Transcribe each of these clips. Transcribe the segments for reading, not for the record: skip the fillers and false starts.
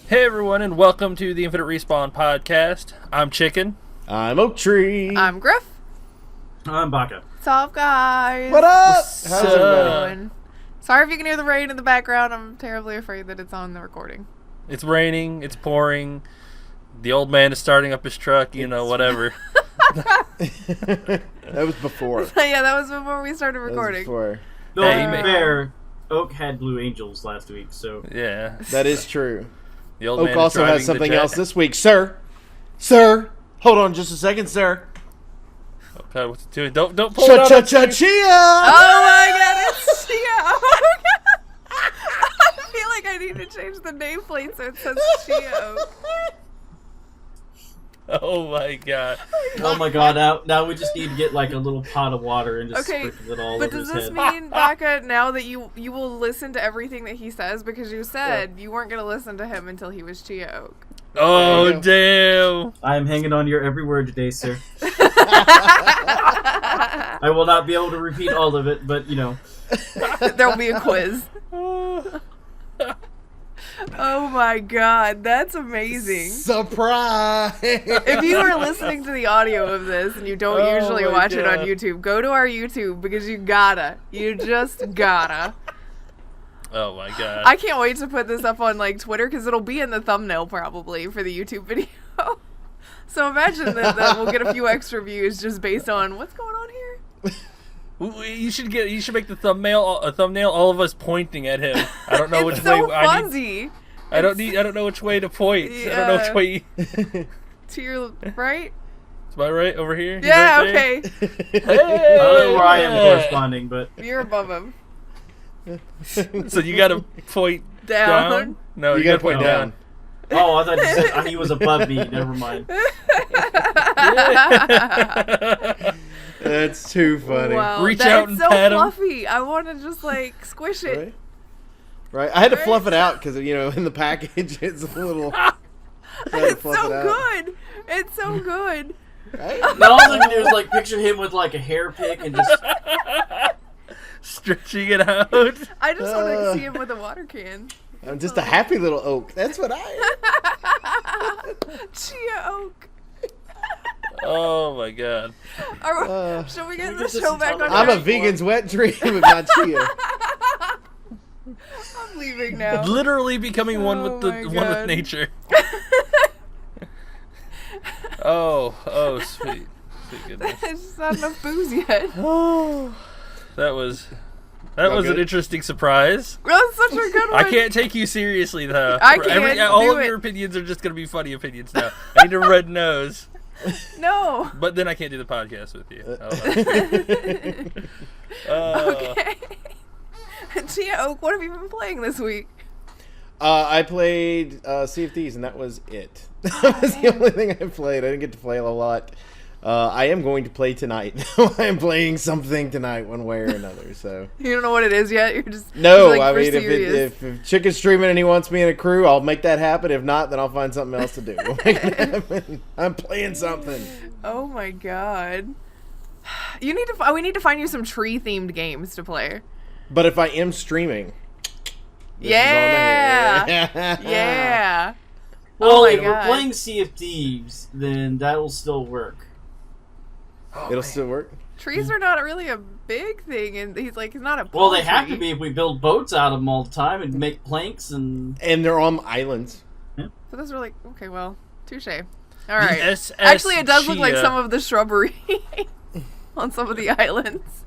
Hey everyone, and welcome to the Infinite Respawn podcast. I'm Chicken. I'm Oak Tree. I'm Grif. I'm Baka. What's up, guys? What up? What's How's everybody? Doing? Sorry if you can hear the rain in the background. I'm terribly afraid that it's on the recording. It's raining, it's pouring, the old man is starting up his truck, whatever. That was before. Yeah, that was before we started recording. Before. No, Hey, to be man. fair, Oak had Blue Angels last week, so... Yeah. That is true. The old Oak man is also driving has something the jet. else this week. Sir! Hold on just a second, sir. Oh, God, what's it doing? Don't pull it out. Cha-cha-cha-chia! Oh my god, it's Chia! I feel like I need to change the nameplate so it says Chia. Oh my God. Oh my god, now we just need to get like a little pot of water and just Okay, sprinkle it all but over does his this head. mean, Baka, now that you will listen to everything that he says? Because you said you weren't going to listen to him until he was Chia Oak. Oh, There damn. I am hanging on your every word today, sir. I will not be able to repeat all of it, but, There'll be a quiz. Oh my god, that's amazing. Surprise! If you are listening to the audio of this and you don't Oh usually my watch it on God. YouTube, go to our YouTube because you just gotta. Oh my God. I can't wait to put this up on like Twitter because it'll be in the thumbnail probably for the YouTube video. So imagine that we'll get a few extra views just based on what's going on here. You should make the thumbnail all of us pointing at him. I don't know It's which so way I need. fuzzy. I don't know which way to point. I don't know which way. To your right? Am I right over here? He's Yeah, right there? okay. I don't know where I am corresponding, but... You're above him. So you gotta point Down. No, You gotta point down. Oh, I thought you said he was above me. Never mind. That's too funny. Wow, Reach that's out and so pat him. fluffy. I want to just like squish it. Right? I had to fluff it out because, in the package it's a little... I had to It's fluff so it out. good. It's so good. Right? Now all I can do is like picture him with like a hair pick and just... Stretching it out. I just want to see him with a water can. I'm just a happy little oak. That's what I am. Chia Oak. Oh my God. Should we get we the get this show back on in I'm a track? vegan's wet dream with my chia. I'm leaving now. Literally becoming one Oh with the my one God. with nature. Oh, sweet goodness. There's just not enough booze yet. Oh, that was Not an good? interesting surprise. That's such a good one. I can't take you seriously though. I can't all do of it. your opinions are just gonna be funny opinions now. I need a red nose, No. but then I can't do the podcast with you. Okay. Chia Oak, what have you been playing this week? I played Sea of Thieves, and that was it. That was the only thing I played. I didn't get to play a lot. I am going to play tonight. I am playing something tonight, one way or another. So You don't know what it is yet? You're just no, like, I we're mean, serious. if Chick is streaming and he wants me in a crew, I'll make that happen. If not, then I'll find something else to do. We'll make it happen. I'm playing something. Oh my god. We need to find you some tree themed games to play. But if I am streaming, this Yeah. is on the head. Yeah. Well, my if we're God. playing Sea of Thieves, then that'll still work. It'll still work. Trees are not really a big thing, and he's not a Well, palm they have tree. to be if we build boats out of them all the time and make planks and... And they're on islands. So those are okay, well, touche. Alright. SS Actually, it does look like Chia. some of the shrubbery on some of the islands.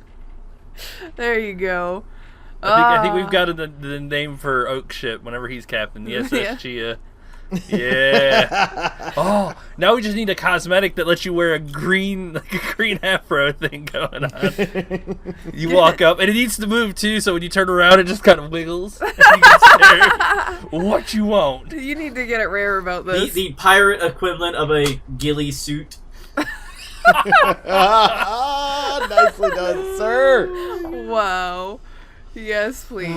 There you go. I think we've got the name for Oak ship whenever he's captain. The SS Yeah. Chia. Yeah. Oh, now we just need a cosmetic that lets you wear a green afro thing going on. You walk up, and it needs to move too, so when you turn around, it just kind of wiggles. And you can stare what you want. You need to get it rare about this. The pirate equivalent of a ghillie suit. Nicely done, sir. Wow. Yes, please.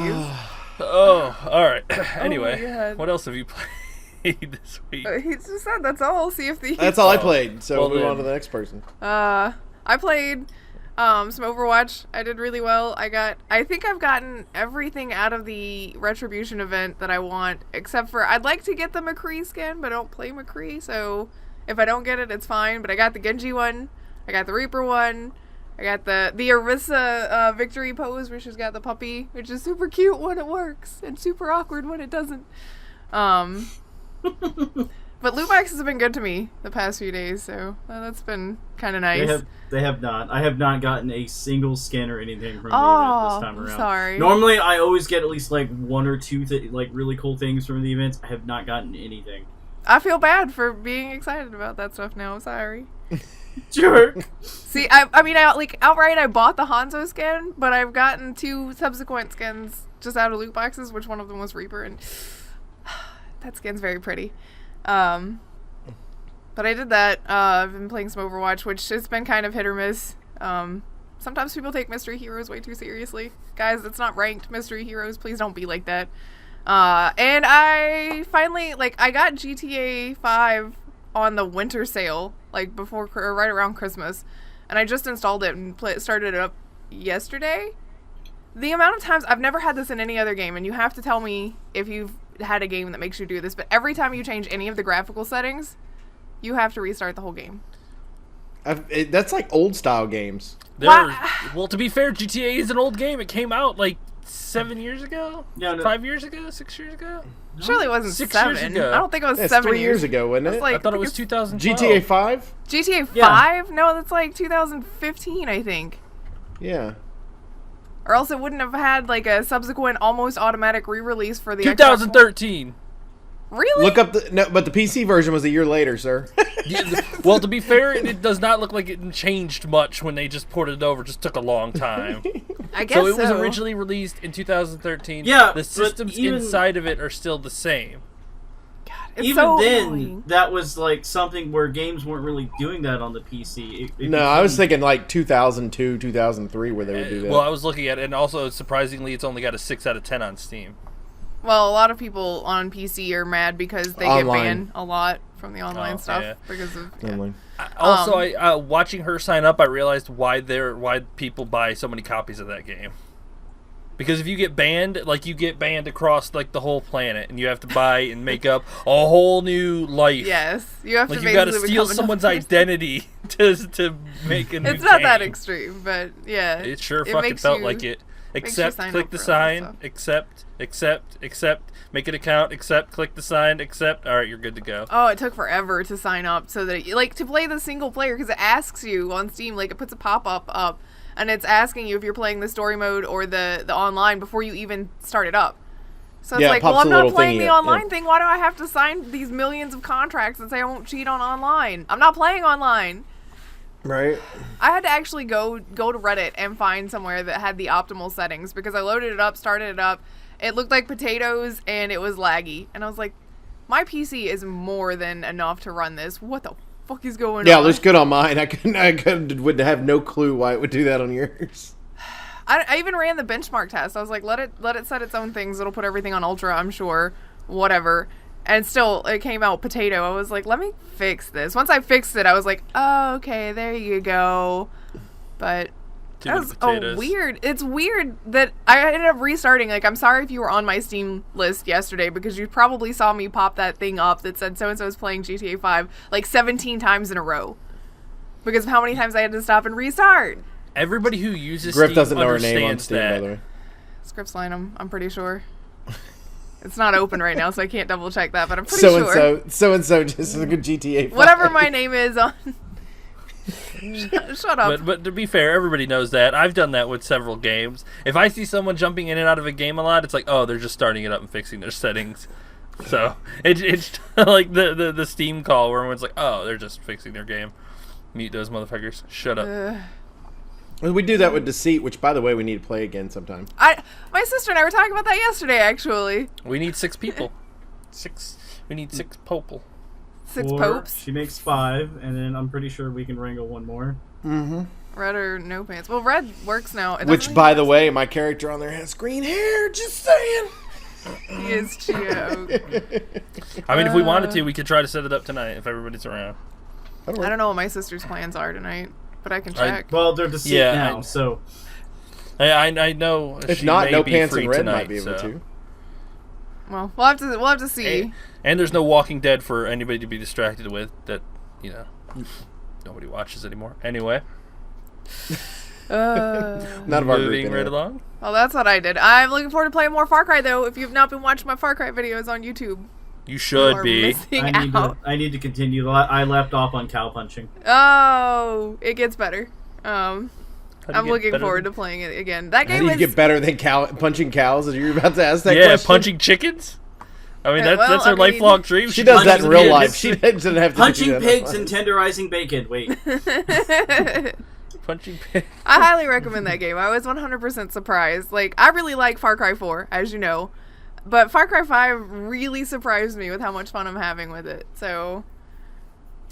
Oh, all right. Anyway, God. what else have you played this week? He just said that's all. See if the That's all I played. So Well, we'll move then. on to the next person. I played Some Overwatch. I did really well. I think I've gotten everything out of the Retribution event that I want, except for I'd like to get the McCree skin, but I don't play McCree, so if I don't get it, it's fine. But I got the Genji one, I got the Reaper one, I got the Orisa victory pose where she's got the puppy, which is super cute when it works and super awkward when it doesn't. But loot boxes have been good to me the past few days, so that's been kind of nice. They have not. I have not gotten a single skin or anything from the event this time around. Sorry. Normally, I always get at least like one or two like really cool things from the events. I have not gotten anything. I feel bad for being excited about that stuff now. I'm sorry. Jerk. See, I mean, outright I bought the Hanzo skin, but I've gotten 2 subsequent skins just out of loot boxes, which one of them was Reaper, and that skin's very pretty. But I did that. I've been playing some Overwatch, which has been kind of hit or miss. Sometimes people take mystery heroes way too seriously. Guys, it's not ranked mystery heroes. Please don't be like that. And I finally, I got GTA 5 on the winter sale, right around Christmas. And I just installed it and started it up yesterday. The amount of times, I've never had this in any other game, and you have to tell me if you've had a game that makes you do this, but every time you change any of the graphical settings, you have to restart the whole game. That's like old style games. Well, to be fair, GTA is an old game. It came out 7 years ago? Yeah, no. 5 years ago? 6 years ago? Surely it wasn't 6 7. years ago. I don't think it was That's 7 3 years ago, wasn't it? I thought it was 2012. GTA 5? GTA 5? Yeah. No, that's 2015, I think. Yeah. Or else it wouldn't have had a subsequent almost automatic re-release for the 2013. Xbox. Really? Look up but the PC version was a year later, sir. Well, to be fair, it does not look like it changed much when they just ported it over. It just took a long time. I guess so. It was originally released in 2013. Yeah, the systems inside of it are still the same. God, it's Even so then, annoying. that was something where games weren't really doing that on the PC. No, I was thinking 2002, 2003 where they would do that. Well, I was looking at it, and also, surprisingly, it's only got a 6 out of 10 on Steam. Well, a lot of people on PC are mad because they get banned a lot from the online stuff. Yeah. Because of... Online. Also, watching her sign up, I realized why people buy so many copies of that game. Because if you get banned, you get banned across the whole planet, and you have to buy and make up a whole new life. Yes, you have to. You got to steal someone's identity to make a new. It's not game. that extreme, but yeah, it sure fucking felt like it. Accept, click the sign, accept, make an account, accept, click the sign, accept. All right, you're good to go. Oh, it took forever to sign up so that to play the single player, because it asks you on Steam, it puts a pop-up up, and it's asking you if you're playing the story mode or the online before you even start it up. So it's well, I'm not playing the online thing. Why do I have to sign these millions of contracts and say I won't cheat on online? I'm not playing online. Right. I had to actually go to Reddit and find somewhere that had the optimal settings because I loaded it up, started it up. It looked like potatoes and it was laggy. And I was like, my PC is more than enough to run this. What the fuck is going on? Yeah, it looks good on mine. I would have no clue why it would do that on yours. I even ran the benchmark test. I was like, let it set its own things. It'll put everything on ultra, I'm sure. Whatever. And still, it came out potato. I was like, let me fix this. Once I fixed it, I was like, oh, okay, there you go. But that was weird. It's weird that I ended up restarting. I'm sorry if you were on my Steam list yesterday because you probably saw me pop that thing up that said so-and-so is playing GTA 5 17 times in a row. Because of how many times I had to stop and restart. Everybody who uses Grif Steam doesn't know her name on Steam, that. by the way. Scripts line them, I'm pretty sure. It's not open right now, so I can't double check that, but I'm pretty sure. So-and-so just is a good GTA 5. Whatever my name is on... Shut up. But to be fair, everybody knows that. I've done that with several games. If I see someone jumping in and out of a game a lot, it's like, oh, they're just starting it up and fixing their settings. So it's like the Steam call where everyone's like, oh, they're just fixing their game. Mute those motherfuckers. Shut up. We do that with Deceit, which, by the way, we need to play again sometime. My sister and I were talking about that yesterday, actually. We need 6 people. We need 6 popel. 6 popes. She makes 5, and then I'm pretty sure we can wrangle one more. Mm-hmm. Red or no pants. Well, red works now. Which, by the way, my character on there has green hair. Just saying. He is Chio. I mean, if we wanted to, we could try to set it up tonight if everybody's around. I don't know what my sister's plans are tonight. but I can check. Well, they're deceased now, so. I know. If she not, may No be Pants free in Red tonight, might be able so. to. Well, we'll have to see. And there's no Walking Dead for anybody to be distracted with that, nobody watches anymore. Anyway. None of our group Moving right anyway. along. Well, that's what I did. I'm looking forward to playing more Far Cry, though. If you've not been watching my Far Cry videos on YouTube, You should are be. missing I out. need to continue. I left off on cow punching. Oh, it gets better. How do you I'm get looking better forward than- to playing it again. That How game do you was get better than punching cows? As you're about to ask that Yeah, question. punching chickens? I mean, Yeah, that's her I mean- lifelong dream. She does that in punches real pigs. life. She doesn't have to Punching do that. pigs and tenderizing bacon. Wait. Punching pig. I highly recommend that game. I was 100% surprised. Like, I really like Far Cry 4, as you know. But Far Cry 5 really surprised me with how much fun I'm having with it. So,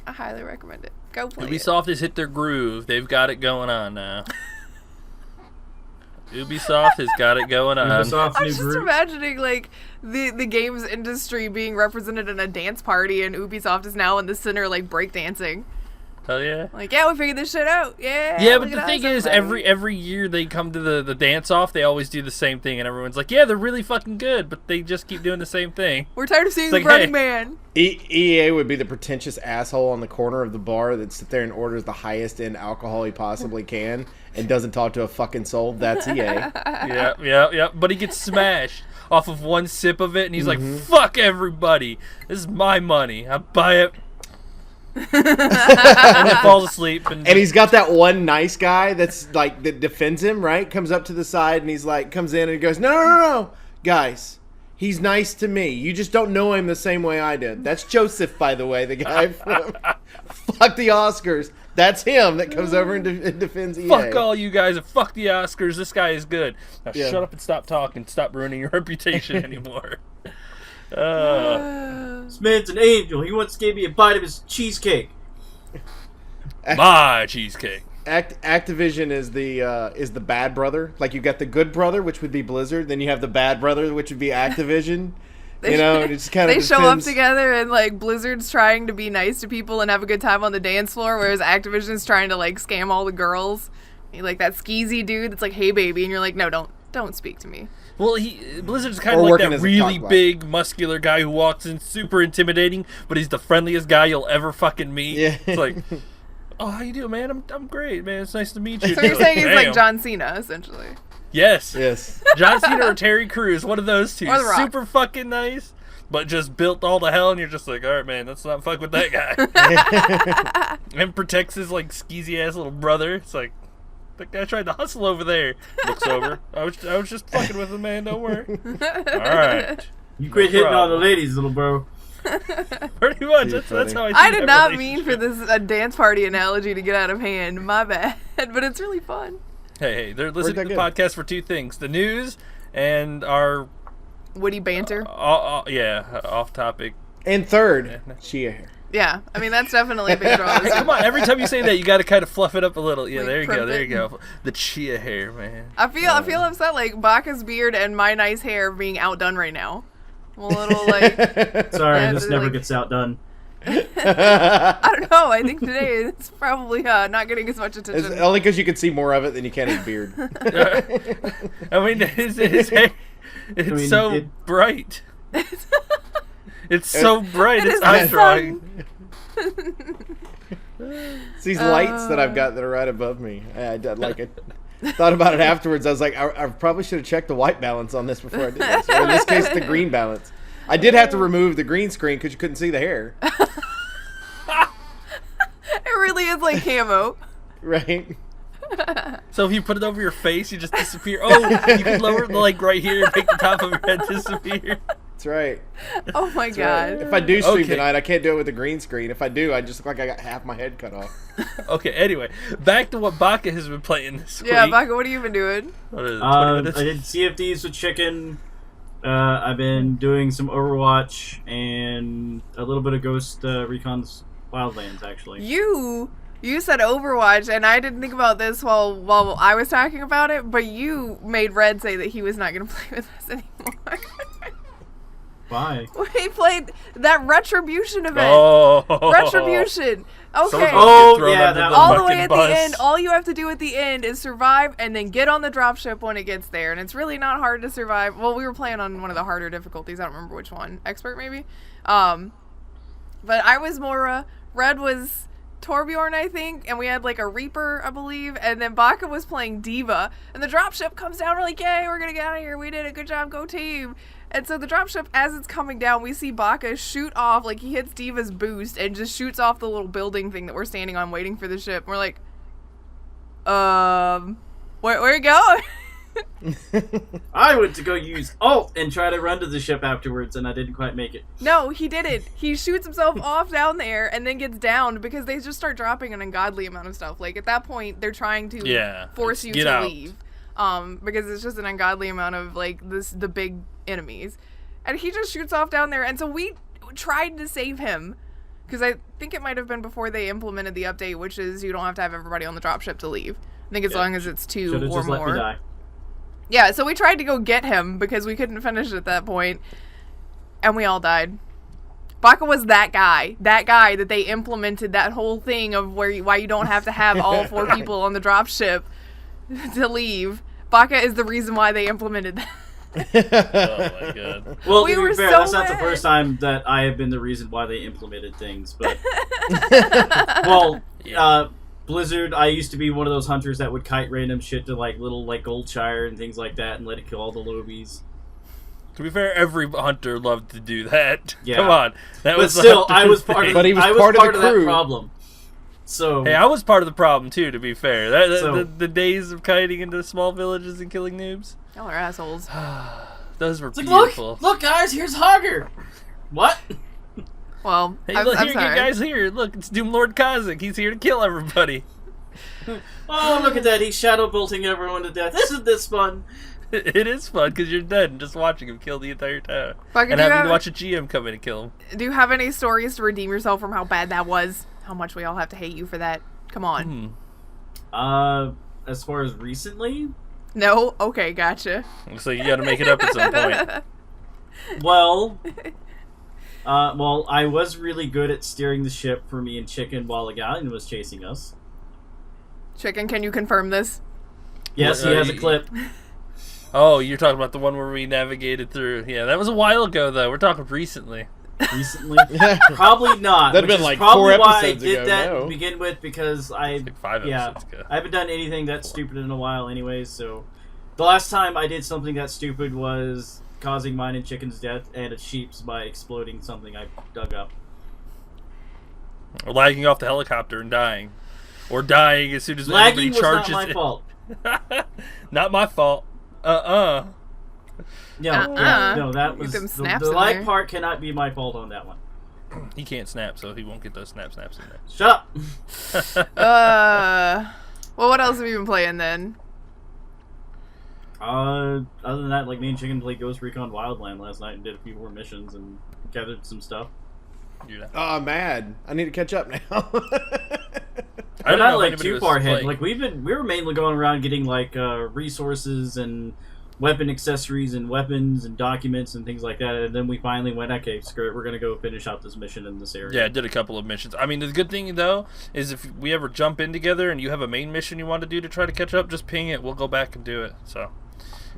I highly recommend it. Go play it. Ubisoft has hit their groove. They've got it going on now. Ubisoft has got it going on. Ubisoft's I'm new just group. imagining, like, the games industry being represented in a dance party, and Ubisoft is now in the center, like, breakdancing. Hell yeah. Like, yeah, we figured this shit out. Yeah. Yeah, look but at the us, thing is, everybody. every year they come to the dance off, they always do the same thing, and everyone's like, yeah, they're really fucking good, but they just keep doing the same thing. We're tired of seeing It's like, Running hey. Man. EA would be the pretentious asshole on the corner of the bar that sits there and orders the highest end alcohol he possibly can and doesn't talk to a fucking soul. That's EA. Yeah. But he gets smashed off of one sip of it, and he's like, fuck everybody. This is my money. I buy it. And then falls asleep. And And he's got that one nice guy that's like that defends him, right? Comes up to the side and he's like, comes in and he goes, no, guys, he's nice to me. You just don't know him the same way I did. That's Joseph, by the way, the guy from Fuck the Oscars. That's him that comes over and defends EA. fuck all you guys and fuck the Oscars. This guy is good. Now Yeah. shut up and stop talking. Stop ruining your reputation anymore. This man's an angel. He once gave me a bite of his cheesecake. My cheesecake. Activision is the bad brother. Like you got the good brother, which would be Blizzard. Then you have the bad brother, which would be Activision. It's kind of They show up together and like Blizzard's trying to be nice to people and have a good time on the dance floor, whereas Activision's trying to like scam all the girls. Like that skeezy dude that's like, "Hey baby," and you're like, "No, don't speak to me." Well, Blizzard's kind Or of like working that as a really cockblock. big, muscular guy who walks in super intimidating, but he's the friendliest guy you'll ever fucking meet. Yeah. It's like, oh, how you doing, man? I'm great, man. It's nice to meet you. So you're saying he's Damn. like John Cena, essentially. Yes. Yes. John Cena or Terry Crews, one of those two. Or The Rock. Super fucking nice, but just built all the hell, and you're just like, all right, man, let's not fuck with that guy. And protects his like skeezy ass little brother. It's like, that guy tried to hustle over there. Looks over. I was just fucking with him, man. Don't worry. All right. You quit hitting on the problem. ladies, little bro. Pretty much. Too That's how I see I did that not mean for relationship. this a dance party analogy to get out of hand. My bad, but it's really fun. Hey, they're listening to that the good? podcast for two things: the news and our Witty banter. off-topic. And third, Chia hair. Yeah, I mean that's definitely a big draw. Hey, come on! Every time you say that, you got to kind of fluff it up a little. Yeah, Like there you go. primp There it. you go. The chia hair, man. I feel upset like Baka's beard and my nice hair being outdone right now. I'm a little like Sorry, Yeah, this they're never like- gets outdone. I don't know. I think today it's probably not getting as much It's attention. only because you can see more of it than you can his beard. I mean, his hair. It's I mean, so it- bright. It's so bright. It It's is the eye drawing. It's these lights that I've got that are right above me. I thought about it afterwards. I was like, I probably should have checked the white balance on this before I did this. Or in this case, the green balance. I did have to remove the green screen because you couldn't see the hair. It really is like camo. Right? So if you put it over your face, you just disappear. Oh, you can lower the like right here and make the top of your head disappear. That's right. Oh my That's right. god. If I do stream Okay. tonight, I can't do it with the green screen. If I do, I just look like I got half my head cut off. Okay, anyway, back to what Baka has been playing this Yeah, week. Baka, what have you been doing? What is it, 20 I minutes? did Sea of Thieves with Chicken. I've been doing some Overwatch and a little bit of Ghost Recon's Wildlands, actually. You said Overwatch, and I didn't think about this while I was talking about it, but you made Red say that he was not going to play with us anymore. Why? We played that Retribution event. Oh. Retribution. Okay. Oh, Thrown yeah, under that the All the fucking way at bus. the end, all you have to do at the end is survive and then get on the dropship when it gets there. And it's really not hard to survive. Well, we were playing on one of the harder difficulties. I don't remember which one. Expert, maybe? But I was Mora. Red was Torbjorn, I think. And we had like a Reaper, I believe. And then Baka was playing Diva. And the dropship comes down. We're like, yay, we're going to get out of here. We did it. Good job. Go team. And so the dropship, as it's coming down, we see Baka shoot off, like he hits Diva's boost and just shoots off the little building thing that we're standing on waiting for the ship. We're like, where you going? I went to go use alt and try to run to the ship afterwards, and I didn't quite make it. No, he didn't. He shoots himself off down there and then gets downed because they just start dropping an ungodly amount of stuff. Like at that point, they're trying to force you to leave. Because it's just an ungodly amount of like the big enemies, and he just shoots off down there. And so we tried to save him because I think it might have been before they implemented the update, which is you don't have to have everybody on the dropship to leave. I think as long as it's 2 Should've or just let me more. die. Yeah, so we tried to go get him because we couldn't finish at that point, and we all died. Baka was that guy that they implemented that whole thing of why you don't have to have all 4 people on the dropship to leave. Baka is the reason why they implemented that. Oh my god. Well, We to were be fair, so that's not the mad. first time that I have been the reason why they implemented things, but... well, Blizzard, I used to be one of those hunters that would kite random shit to, like, little, like, Goldshire and things like that and let it kill all the lobies. To be fair, every hunter loved to do that. Yeah. Come on. That But was the still, hunter I was thing. part of, But he was I was part part of of the crew. that problem. So... Hey, I was part of the problem too, to be fair. So- The days of kiting into small villages and killing noobs, Y'all are assholes. those were It's like, beautiful. look, guys, here's Hogger! What? Well, Hey, I'm look, sorry. here, you guys here. Look, it's Doomlord Kazakh. He's here to kill everybody. Oh, look at that, he's shadow bolting everyone to death. Isn't this fun? It is fun because you're dead and just watching him kill the entire town. Baka, And do you having have- to watch a GM come in and kill him. Do you have any stories to redeem yourself from how bad that was? How much we all have to hate you for that? Come on. As far as recently? No? Okay, gotcha. So you got to make it up at some point. Well, I was really good at steering the ship for me and Chicken while a galleon was chasing us. Chicken, can you confirm this? Yes, he has a clip. Oh, you're talking about the one where we navigated through. Yeah, that was a while ago, though. We're talking recently. Recently? Probably not. That'd which been is like probably 4 why I episodes did ago, that no. to begin with, because I Like 5 episodes ago. I haven't done anything that stupid in a while anyways, so the last time I did something that stupid was causing mine and Chicken's death and a sheep's by exploding something I dug up. Or lagging off the helicopter and dying. Or dying as soon as Lagging anybody was not charges my in. fault. Not my fault. No, no, that Get was them the snaps in lag there. part cannot be my fault on that one. He can't snap, so he won't get those snaps in there. Shut up. Well, what else have you been playing then? Other than that, like me and Chicken played Ghost Recon Wildland last night and did a few more missions and gathered some stuff. Yeah. Oh, I'm mad. I need to catch up now. I We're don't not know if like anybody too was far ahead. playing. Like we were mainly going around getting like resources and weapon accessories and weapons and documents and things like that. And then we finally went, okay, screw it, we're gonna go finish out this mission in this area. Yeah, I did a couple of missions. I mean, the good thing, though, is if we ever jump in together and you have a main mission you want to do to try to catch up, just ping it. We'll go back and do it. So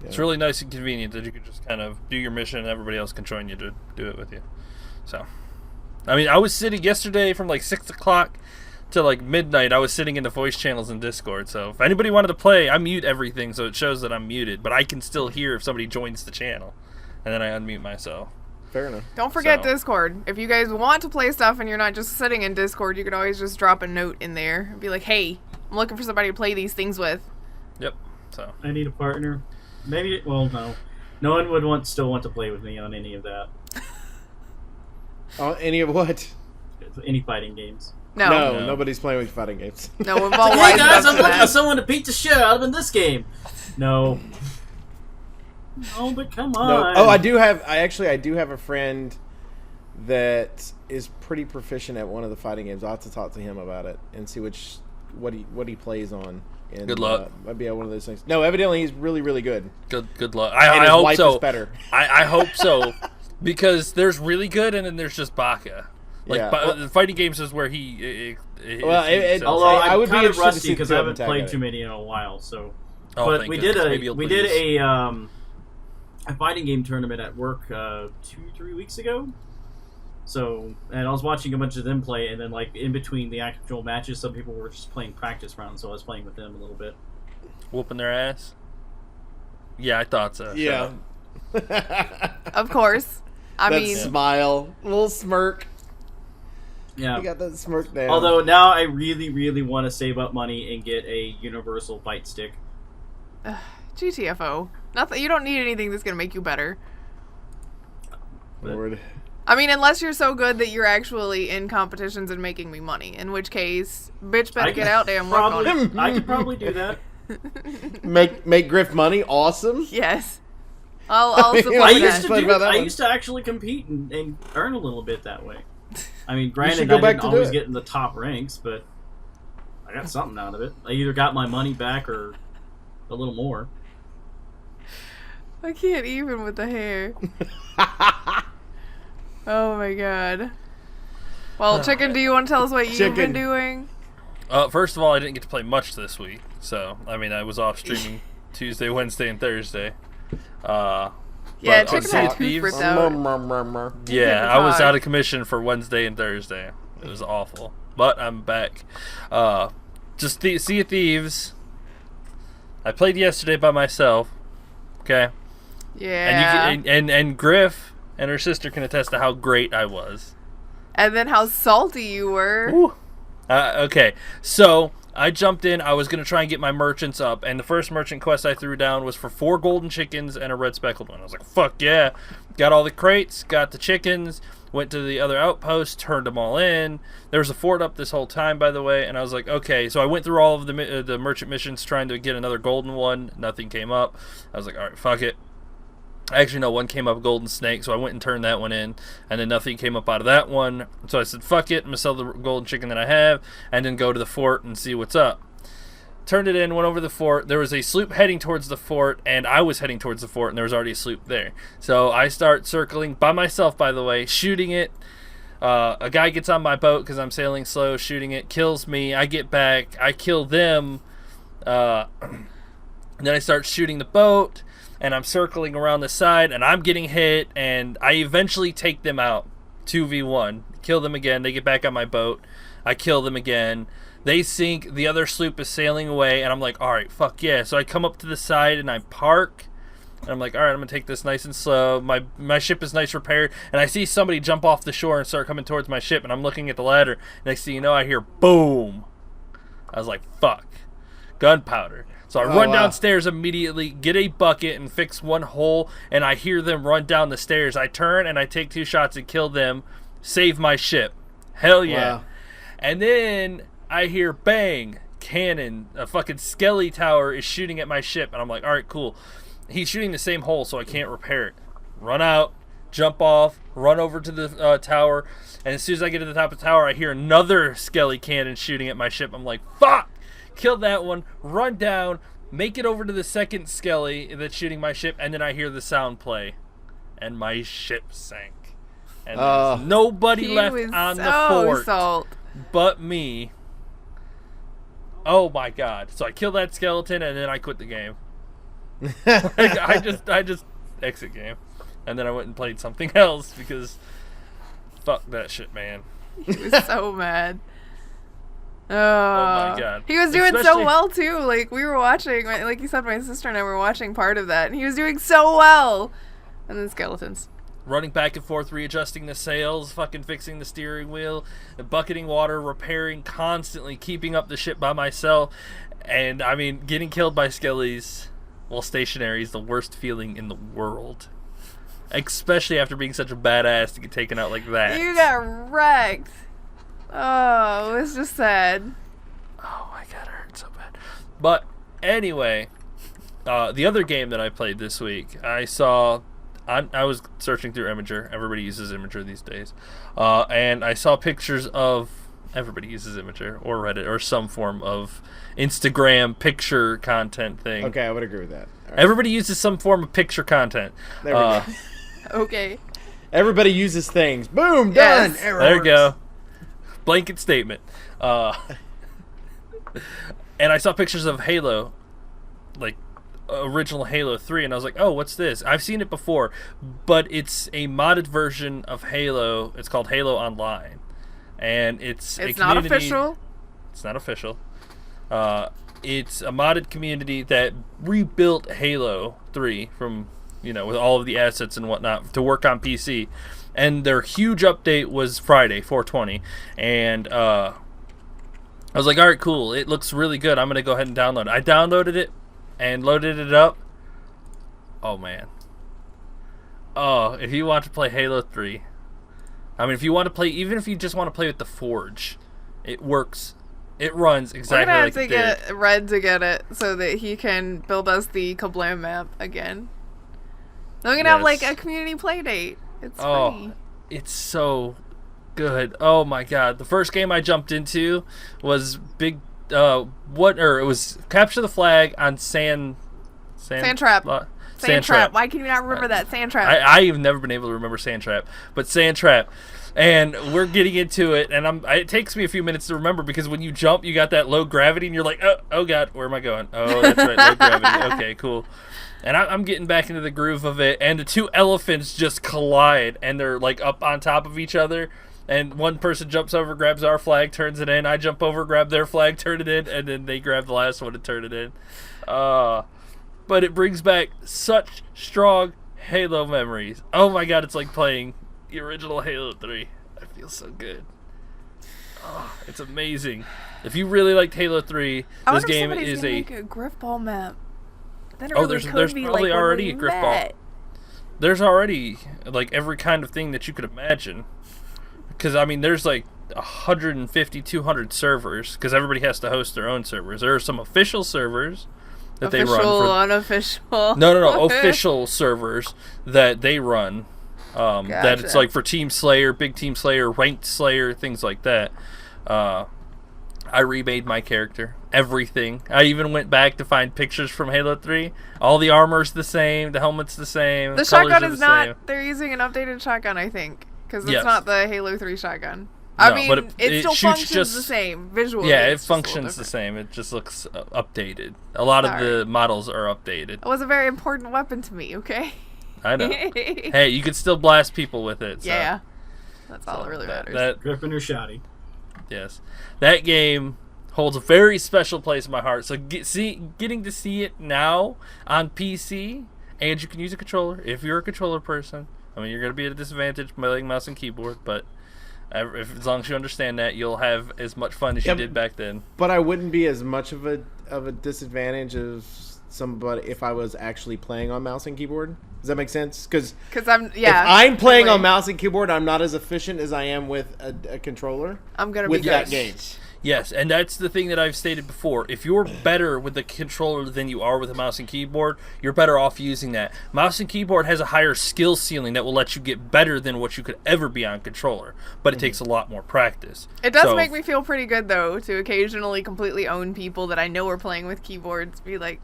it's really nice and convenient that you can just kind of do your mission and everybody else can join you to do it with you. So, I mean, I was sitting yesterday from like 6 o'clock to like midnight. I was sitting in the voice channels in Discord. So if anybody wanted to play, I mute everything so it shows that I'm muted, but I can still hear if somebody joins the channel, and then I unmute myself. Fair enough. Don't forget So- Discord. If you guys want to play stuff and you're not just sitting in Discord, you can always just drop a note in there and be like, hey, I'm looking for somebody to play these things with. Yep. So I need a partner. Maybe, well, no. No one would still want to play with me on any of that. Oh, any of what? Any fighting games. No. No. Nobody's playing with fighting games. No, we've all Hey lined guys, up I'm for looking for that. someone to beat the shit out of in this game. No. No, but come No. on. Oh, I do have a friend that is pretty proficient at one of the fighting games. I'll have to talk to him about it and see what he plays on. And, Good luck. Might be one of those things. No, evidently he's really, really good. good luck. And I his hope wife so. is better. I hope so, because there's really good and then there's just Baka. Like fighting games is where he. Although I would I'm be kind of interested to rusty see the because I haven't tag played at too it. many in a while. So, Oh, but thank we goodness. did Maybe you'll a fighting game tournament at work 2-3 weeks ago. So, and I was watching a bunch of them play, and then like in between the actual matches, some people were just playing practice rounds, so I was playing with them a little bit. Whooping their ass. Yeah, I thought so. Yeah. Of course. I that mean, smile, little smirk. Yeah. You got that smirk there. Although now I really, really want to save up money and get a universal fight stick. GTFO. Nothing. You don't need anything that's gonna make you better. Lord. I mean, unless you're so good that you're actually in competitions and making me money. In which case, bitch, better get out there and work on it. I could probably do that. Make Grif money, awesome. Yes. I'll support I that. used to actually compete and earn a little bit that way. I mean, granted, should go I back didn't to do always it. get in the top ranks, but I got something out of it. I either got my money back or a little more. I can't even with the hair. Oh my god. Well, Chicken, do you want to tell us what you've been doing? First of all, I didn't get to play much this week, so I mean, I was off streaming Tuesday, Wednesday, and Thursday. Yeah, but Chicken Sea had of tooth Thieves- ripped out. Yeah, I was God. out of commission for Wednesday and Thursday. It was awful, but I'm back. Just Sea of Thieves. I played yesterday by myself. Okay, Yeah. and Grif and her sister can attest to how great I was. And then how salty you were. Woo. Okay, so I jumped in. I was going to try and get my merchants up, and the first merchant quest I threw down was for 4 golden chickens and a red speckled one. I was like, fuck yeah. Got all the crates, got the chickens, went to the other outpost, turned them all in. There was a fort up this whole time, by the way, and I was like, okay. So I went through all of the merchant missions trying to get another golden one. Nothing came up. I was like, all right, fuck it. Actually, no, one came up, golden snake, so I went and turned that one in, and then nothing came up out of that one. So I said, fuck it, I'm going to sell the golden chicken that I have, and then go to the fort and see what's up. Turned it in, went over the fort. There was a sloop heading towards the fort, and I was heading towards the fort, and there was already a sloop there. So I start circling, by myself, by the way, shooting it. A guy gets on my boat because I'm sailing slow, shooting it, kills me. I get back, I kill them, and then I start shooting the boat. And I'm circling around the side, and I'm getting hit, and I eventually take them out. 2v1. Kill them again. They get back on my boat. I kill them again. They sink. The other sloop is sailing away, and I'm like, alright, fuck yeah. So I come up to the side, and I park. And I'm like, alright, I'm going to take this nice and slow. My ship is nice repaired. And I see somebody jump off the shore and start coming towards my ship, and I'm looking at the ladder. Next thing you know, I hear boom. I was like, fuck. Gunpowder. So I run downstairs immediately, get a bucket, and fix one hole, and I hear them run down the stairs. I turn, and I take 2 shots and kill them, save my ship. Hell yeah. Wow. And then I hear bang, cannon, a fucking skelly tower is shooting at my ship, and I'm like, all right, cool. He's shooting the same hole, so I can't repair it. Run out, jump off, run over to the tower, and as soon as I get to the top of the tower, I hear another skelly cannon shooting at my ship. I'm like, fuck! Kill that one, run down, make it over to the second skelly that's shooting my ship, and then I hear the sound play, and my ship sank. And there's nobody left on the fort but me. Oh my god! So I kill that skeleton, and then I quit the game. I just exit game, and then I went and played something else because fuck that shit, man. He was so mad. Oh my god. He was doing Especially- so well too. Like we were watching, like you said, my sister and I were watching part of that, and he was doing so well. And then skeletons. Running back and forth, readjusting the sails, fucking fixing the steering wheel, bucketing water, repairing, constantly keeping up the ship by myself. And I mean, getting killed by skellies while stationary is the worst feeling in the world. Especially after being such a badass to get taken out like that. You got wrecked. Oh, it was just sad. Oh my god, it hurt so bad. But anyway, the other game that I played this week, I was searching through Imager. Everybody uses Imager these days. And I saw pictures of... Everybody uses Imager or Reddit or some form of Instagram picture content thing. Okay, I would agree with that. All right. Everybody uses some form of picture content. There we go. Okay. Everybody uses things. Boom, Yes. done. Error There you works. go. Blanket statement. And I saw pictures of Halo, like original Halo 3, and I was like, oh, what's this? I've seen it before, but it's a modded version of Halo. It's called Halo Online. And it's a It's not community. official. It's not official. It's a modded community that rebuilt Halo 3 from, with all of the assets and whatnot to work on PC. And their huge update was Friday, 4/20. And I was like, all right, cool. It looks really good. I'm going to go ahead and download it. I downloaded it and loaded it up. Oh, man. Oh, if you want to play Halo 3, I mean, if you want to play, even if you just want to play with the Forge, it works. It runs exactly We're like gonna it have did. to get Red to get it so that he can build us the Kablam map again. Then we're gonna have like Yes. a community play date. It's Oh, free. it's so good. Oh my god. The first game I jumped into was it was Capture the Flag on Sand Trap. Sand Trap. Why can you not remember that? Sand Trap. I've never been able to remember Sand Trap, but Sand Trap. And we're getting into it, and it takes me a few minutes to remember because when you jump, you got that low gravity, and you're like, oh god, where am I going? Oh, that's right, low gravity. Okay, cool. And I'm getting back into the groove of it, and the two elephants just collide, and they're like up on top of each other, and one person jumps over, grabs our flag, turns it in. I jump over, grab their flag, turn it in, and then they grab the last one and turn it in. But it brings back such strong Halo memories. Oh my god, it's like playing the original Halo 3. I feel so good. Oh, it's amazing. If you really liked Halo 3, I this wonder if game somebody's is gonna a... make a Grif ball map. Then it Oh, really there's could be probably like when already we a Grif ball. met. There's already like every kind of thing that you could imagine. Because, I mean, there's like 150, 200 servers, because everybody has to host their own servers. There are some official servers that they run Official, for... unofficial. No. Official servers that they run. That it's Gotcha. like for Team Slayer, Big Team Slayer, Ranked Slayer, things like that. I remade my character. Everything. I even went back to find pictures from Halo 3. All the armor's the same, the helmet's the same, The colors shotgun are is the not. same. They're using an updated shotgun, I think, because it's Yes. not the Halo 3 shotgun. I No, mean, but it it still shoots functions just- the same visually. Yeah, it it's just a little functions the different. same. It just looks updated. A lot of the models are updated. It was a very important weapon to me. Okay. I know. Hey, you can still blast people with it. So. Yeah. That's all that really matters. That Griffin or Shoddy. yes, that game holds a very special place in my heart. So getting to see it now on PC, and you can use a controller if you're a controller person. I mean, you're going to be at a disadvantage playing mouse and keyboard, but as long as you understand that, you'll have as much fun as you did back then. But I wouldn't be as much of a disadvantage as somebody if I was actually playing on mouse and keyboard. Does that make sense? Because Because I'm if I'm playing totally. on mouse and keyboard, I'm not as efficient as I am with a controller. I'm gonna with be that good. game. Yes, and that's the thing that I've stated before. If you're better with the controller than you are with a mouse and keyboard, you're better off using that. Mouse and keyboard has a higher skill ceiling that will let you get better than what you could ever be on controller, but it takes a lot more practice. It does So, make me feel pretty good though to occasionally completely own people that I know are playing with keyboards. Be like,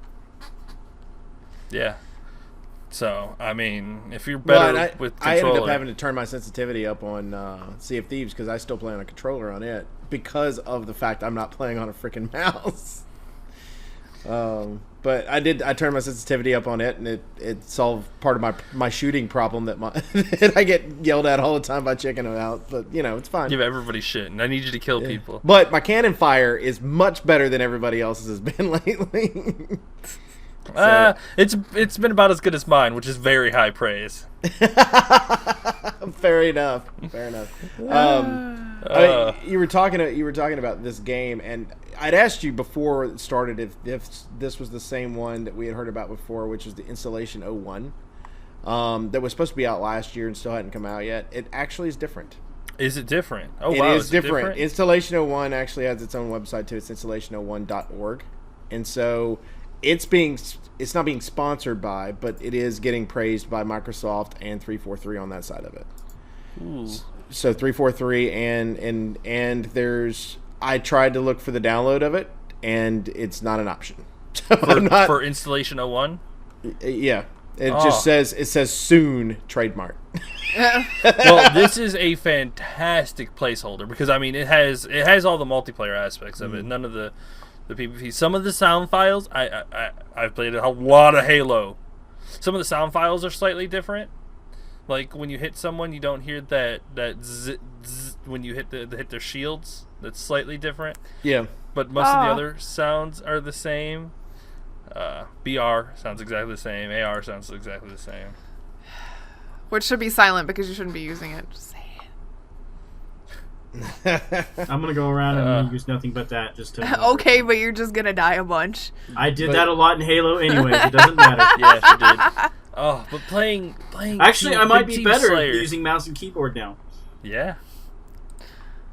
yeah. So, I mean, if you're better Well, with I controller... ended up having to turn my sensitivity up on Sea of Thieves because I still play on a controller on it because of the fact I'm not playing on a freaking mouse. But I turned my sensitivity up on it, and it solved part of my shooting problem that I get yelled at all the time by checking it out. But it's fine. Give everybody shit, and I need you to kill people. But my cannon fire is much better than everybody else's has been lately. It's been about as good as mine, which is very high praise. Fair enough. You were talking about this game, and I'd asked you before it started if this was the same one that we had heard about before, which is the Installation 01, that was supposed to be out last year and still hadn't come out yet. It actually is different. Is it different? Oh, It wow. is different. Installation 01 actually has its own website too. It's installation01.org, and so it's not being sponsored by, but it is getting praised by Microsoft and 343 on that side of it. Ooh. So 343 and there's I tried to look for the download of it, and it's not an option. So I'm not, For Installation 01? yeah. It just says soon trademark. Well, this is a fantastic placeholder because I mean it has all the multiplayer aspects of it. None of the PvP. Some of the sound files I've played a lot of Halo. Some of the sound files are slightly different. Like when you hit someone, you don't hear that zzz, zzz when you hit their shields. That's slightly different. Yeah. But most of the other sounds are the same. BR sounds exactly the same. AR sounds exactly the same. Which should be silent because you shouldn't be using it. Just saying. I'm gonna go around and use nothing but that just to. Okay, but you're just gonna die a bunch. I did that a lot in Halo, anyways. It doesn't matter. Yeah, she did. Oh, but playing. Actually, I might be Team better Slayer. using mouse and keyboard now. Yeah.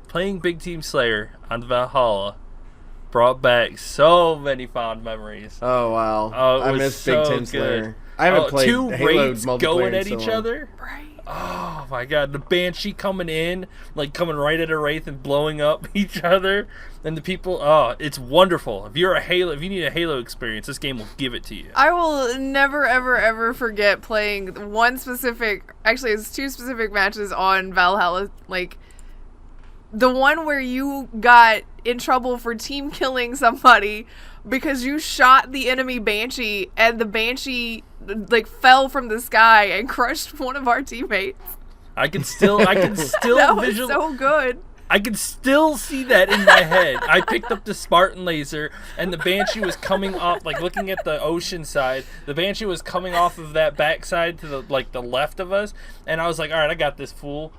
Playing Big Team Slayer on Valhalla brought back so many fond memories. Oh wow! Oh, I miss Big Team Slayer. I haven't played two Halo raids multiplayer going in at so each long. other. Right. Oh my god, the Banshee coming in, like coming right at a Wraith and blowing up each other, and the people. Oh, it's wonderful. If you need a Halo experience, this game will give it to you. I will never, ever, ever forget playing one specific. Actually, it's two specific matches on Valhalla. Like the one where you got in trouble for team killing somebody because you shot the enemy Banshee and the Banshee like fell from the sky and crushed one of our teammates. I can still That was so good. I can still see that in my head. I picked up the Spartan laser, and the Banshee was coming off, like looking at the ocean side. The Banshee was coming off of that backside to the left of us, and I was like, all right, I got this fool.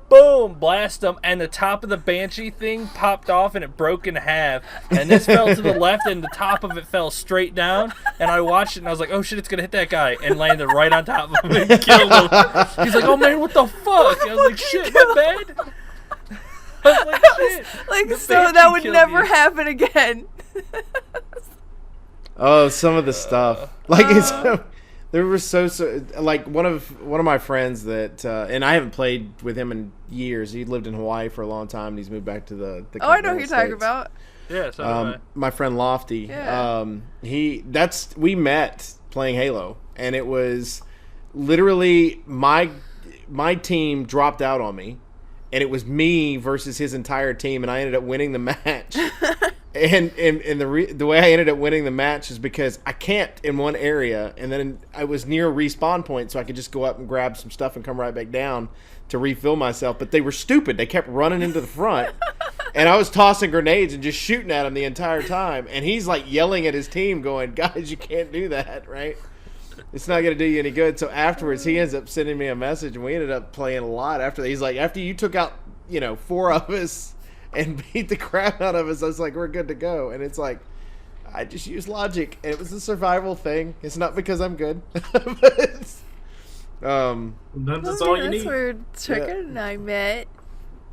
Boom! Blast them, and the top of the Banshee thing popped off, and it broke in half. And this fell to the left, and the top of it fell straight down. And I watched it, and I was like, "Oh shit, it's gonna hit that guy!" And landed right on top of him and killed him. He's like, "Oh man, what the fuck?" I was like, "Shit, my bad." I was like, "Shit." Like, The so Banshee that would killed never you. happen again. Oh, some of the stuff. Like it's there were so like one of my friends that and I haven't played with him in years. He lived in Hawaii for a long time and he's moved back to the Oh, I know who continental you're talking States. about. Yeah, so do I. My friend Lofty. Yeah. We met playing Halo, and it was literally my team dropped out on me, and it was me versus his entire team, and I ended up winning the match. and the way I ended up winning the match is because I camped in one area, and then I was near a respawn point, so I could just go up and grab some stuff and come right back down to refill myself. But they were stupid; they kept running into the front. And I was tossing grenades and just shooting at him the entire time. And he's like yelling at his team going, "Guys, you can't do that, right? It's not going to do you any good." So afterwards, he ends up sending me a message, and we ended up playing a lot after that. He's like, "After you took out, 4 of us and beat the crap out of us, I was like, we're good to go." And it's like, I just used logic. And it was a survival thing. It's not because I'm good. But it's, That's all you That's need. where Trigger and I met.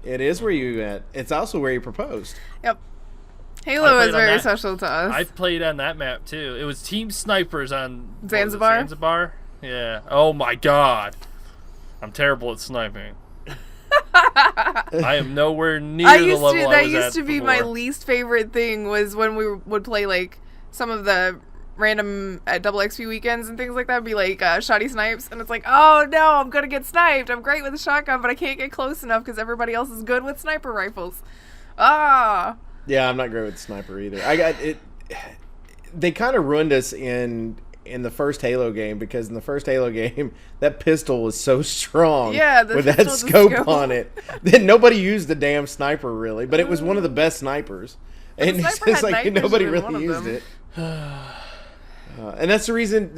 it is where you met. It's also where you proposed. Yep. I Halo played is on very that. special to us. I played on that map too. It was Team Snipers on what was it, Zanzibar? Zanzibar? Yeah. Oh my god. I'm terrible at sniping. I am nowhere near the level I was that at used to be my before. least favorite thing was when we would play like some of the random double XP weekends and things like that. Be like shoddy snipes, and it's like, oh no, I'm gonna get sniped. I'm great with a shotgun, but I can't get close enough because everybody else is good with sniper rifles. Ah. Yeah, I'm not great with sniper either. I got it. They kind of ruined us in the first Halo game, because in the first Halo game, that pistol was so strong. Yeah, the with that pistol with the scope scope. on it, that nobody used the damn sniper really. But it was one of the best snipers, and it's sniper just had like night nobody vision in one really of used them. it. And that's the reason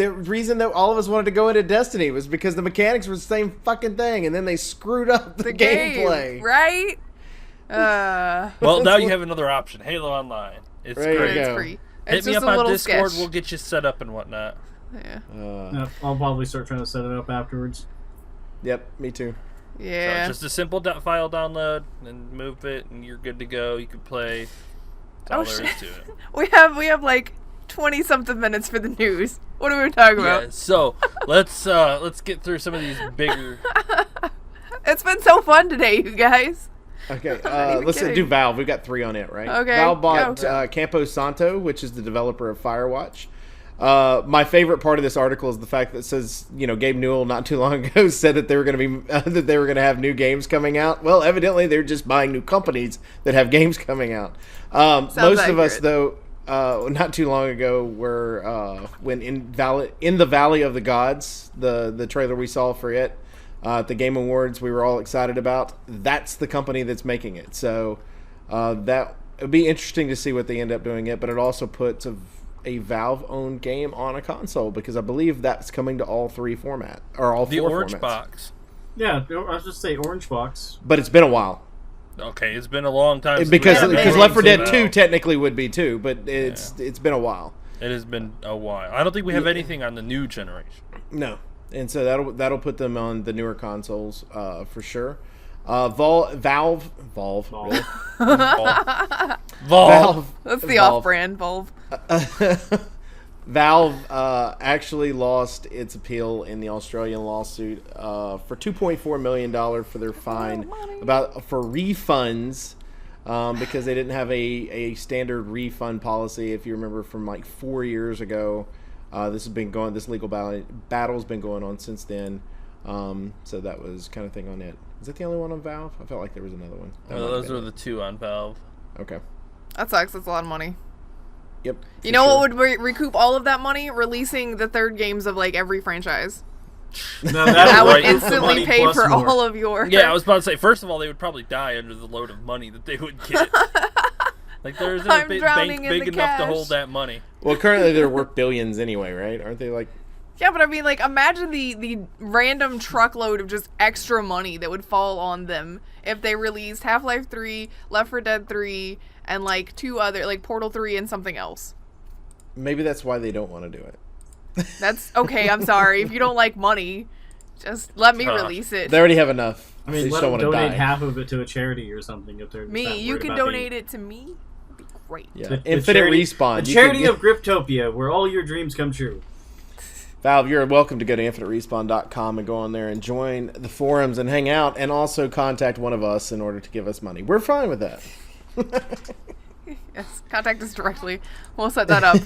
that all of us wanted to go into Destiny was because the mechanics were the same fucking thing, and then they screwed up the gameplay. right? Well, now you have another option. Halo Online. It's There you great. go. It's free. Hit It's me just up a on little Discord. sketch. We'll get you set up and whatnot. Yeah. Yeah, I'll probably start trying to set it up afterwards. Yep, me too. Yeah. So it's just a simple file download and move it, and you're good to go. You can play. That's all Oh, there is shit. to it. we have like 20 something minutes for the news. What are we talking Yeah, about? so let's get through some of these bigger. It's been so fun today, you guys. Okay, not even let's kidding. do Valve. We've got 3 on it, right? Okay, Valve bought go. Campo Santo, which is the developer of Firewatch. My favorite part of this article is the fact that it says, Gabe Newell not too long ago said that they were going to be that they were going to have new games coming out. Well, evidently they're just buying new companies that have games coming out. Most of us, though, not too long ago, were when in the Valley of the Gods, the trailer we saw for it at the Game Awards, we were all excited about. That's the company that's making it. So that it'd be interesting to see what they end up doing it. But it also puts a Valve-owned game on a console, because I believe that's coming to all three formats, or all the four orange formats. box. Yeah, I was just say orange box. But it's been a while. Okay, it's been a long time since Because we've had Left 4 Dead Valve. 2 technically would be too, but it's been a while. It has been a while. I don't think we have anything on the new generation. No, and so that'll put them on the newer consoles for sure. Valve. Really? Valve. That's the off-brand Valve. Valve actually lost its appeal in the Australian lawsuit for $2.4 million for their fine for refunds because they didn't have a standard refund policy. If you remember from like 4 years ago, this legal battle's been going on since then. So that was kind of thing on it. Is that the only one on Valve? I felt like there was another one. Well, those are the two on Valve. Okay. That sucks. That's a lot of money. Yep. You know what would recoup all of that money? Releasing the third games of like every franchise. No, That would right. instantly pay for all of your. Yeah, I was about to say. First of all, they would probably die under the load of money that they would get. Like there isn't a bank big enough to hold that money. Well, currently they're worth billions anyway, right? Aren't they like? Yeah, but I mean, like, imagine the random truckload of just extra money that would fall on them if they released Half-Life 3, Left 4 Dead 3, and, like, two other, like, Portal 3 and something else. Maybe that's why they don't want to do it. That's okay, I'm sorry. If you don't like money, just let me release it. They already have enough. I mean, They let just them don't wanna donate die. half of it to a charity or something if they're Me, you can donate it to me. It'd be great. Yeah. The Infinite charity, Respawn. The You charity can- of Griftopia, where all your dreams come true. Valve, you're welcome to go to infiniterespawn.com and go on there and join the forums and hang out, and also contact one of us in order to give us money. We're fine with that. Yes, contact us directly. We'll set that up.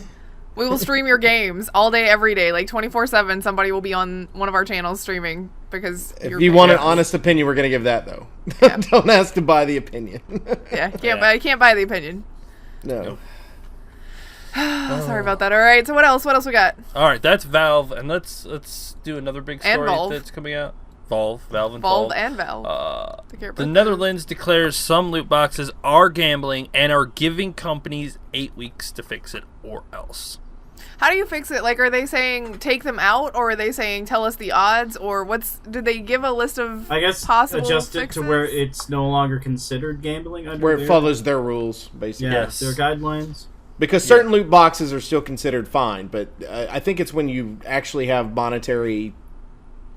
We will stream your games all day, every day, like 24/7. Somebody will be on one of our channels streaming because If you want an honest opinion, we're going to give that, though. Yeah. Don't ask to buy the opinion. Yeah, can't buy the opinion. No. Nope. Sorry about that. All right, so what else? What else we got? All right, that's Valve, and let's do another big And story Valve. that's coming out. Valve and Valve and Valve. The Netherlands declares some loot boxes are gambling and are giving companies 8 weeks to fix it or else. How do you fix it? Like, are they saying take them out, or are they saying tell us the odds, or did they give a list of I guess possible adjust it fixes? to where it's no longer considered gambling under Where it their, follows their rules, basically. yeah, Yes. their guidelines. Because certain loot boxes are still considered fine, but I think it's when you actually have monetary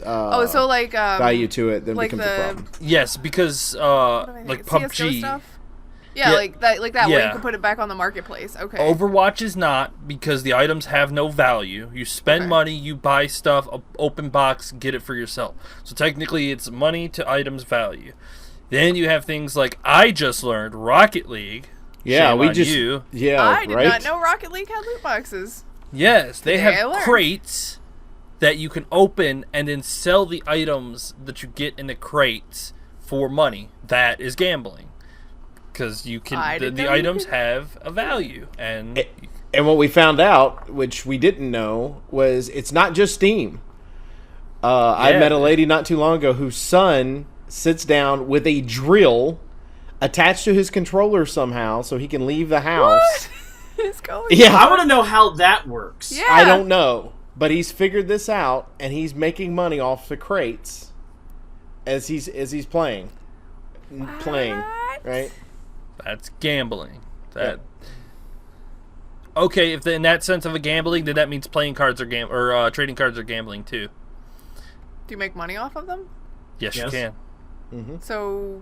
so like value to it that like becomes a problem. Yes, because like CS:GO PUBG, stuff? Yeah, Yeah. like that where Yeah. you can put it back on the marketplace. Okay. Overwatch is not, because the items have no value. You spend Okay. money, you buy stuff, open box, get it for yourself. So technically it's money to items value. Then you have things like, I just learned, Rocket League. Yeah, Shame we on just you. yeah, I did right. not know Rocket League had loot boxes. Yes, they Today I have learned. crates that you can open and then sell the items that you get in the crates for money. That is gambling. Because you I can didn't the know you items could- have a value, and And what we found out, which we didn't know, was it's not just Steam. I Yeah. met a lady not too long ago whose son sits down with a drill attached to his controller somehow so he can leave the house. What is going Yeah. I want to know how that works. Yeah. I don't know, but he's figured this out, and he's making money off the crates as he's playing, right? that's gambling. That okay? If in that sense of a gambling, then that means playing cards are trading cards are gambling too. Do you make money off of them? Yes, you Yes. can. So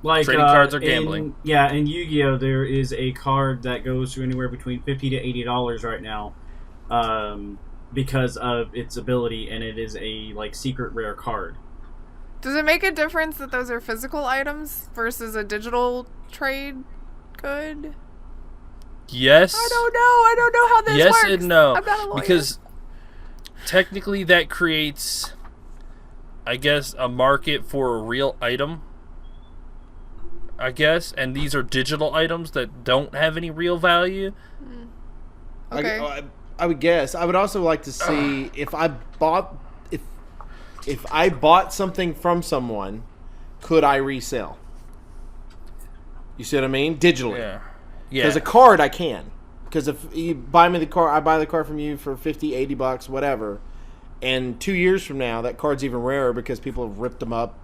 Like Trading cards are gambling. In Yu-Gi-Oh, there is a card that goes to anywhere between $50 to $80 right now, because of its ability, and it is a secret rare card. does it make a difference that those are physical items versus a digital trade good? Yes. I don't know how this yes works. and no. I'm not a lawyer. Because technically that creates, I guess, a market for a real item. I guess, and these are digital items that don't have any real value. Okay. I would guess. I would also like to see if I bought something from someone, could I resell? You see what I mean? Digitally. Yeah. Because a card I can. Because if you buy me the car, I buy the car from you for $50, $80, whatever. And 2 years from now, that card's even rarer because people have ripped them up,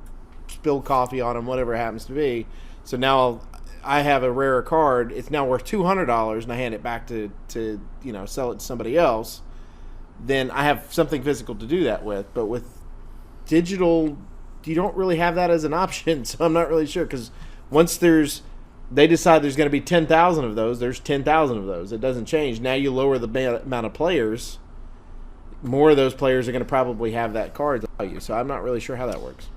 spilled coffee on them, whatever it happens to be. So now I have a rarer card. It's now worth $200, and I hand it back to sell it to somebody else. Then I have something physical to do that with. But with digital, you don't really have that as an option. So I'm not really sure, because once they decide there's going to be 10,000 of those, there's 10,000 of those. It doesn't change. Now you lower the amount of players. More of those players are going to probably have that card value. So I'm not really sure how that works.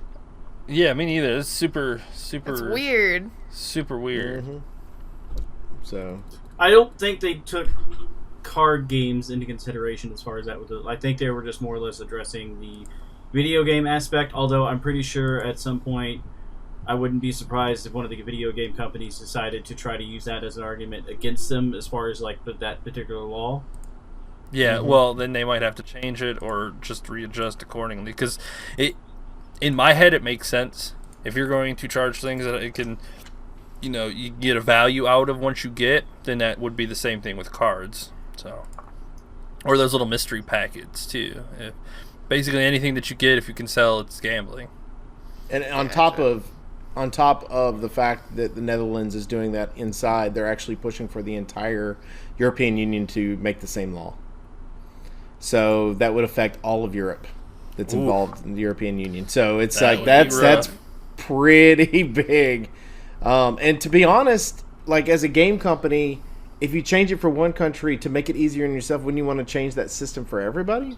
Yeah, me neither. It's super It's weird. super weird. Mm-hmm. So I don't think they took card games into consideration as far as that was. I think they were just more or less addressing the video game aspect, although I'm pretty sure at some point I wouldn't be surprised if one of the video game companies decided to try to use that as an argument against them as far as like that particular law. Yeah, well, then they might have to change it or just readjust accordingly, because in my head it makes sense. If you're going to charge things that it can, you get a value out of once you get, then that would be the same thing with cards. So, or those little mystery packets too. Basically anything that you get, if you can sell, it's gambling. And on top of the fact that the Netherlands is doing that inside, they're actually pushing for the entire European Union to make the same law. So that would affect all of Europe that's involved in the European Union. So it's that's pretty big. And to be honest, like as a game company, if you change it for one country to make it easier on yourself, wouldn't you want to change that system for everybody?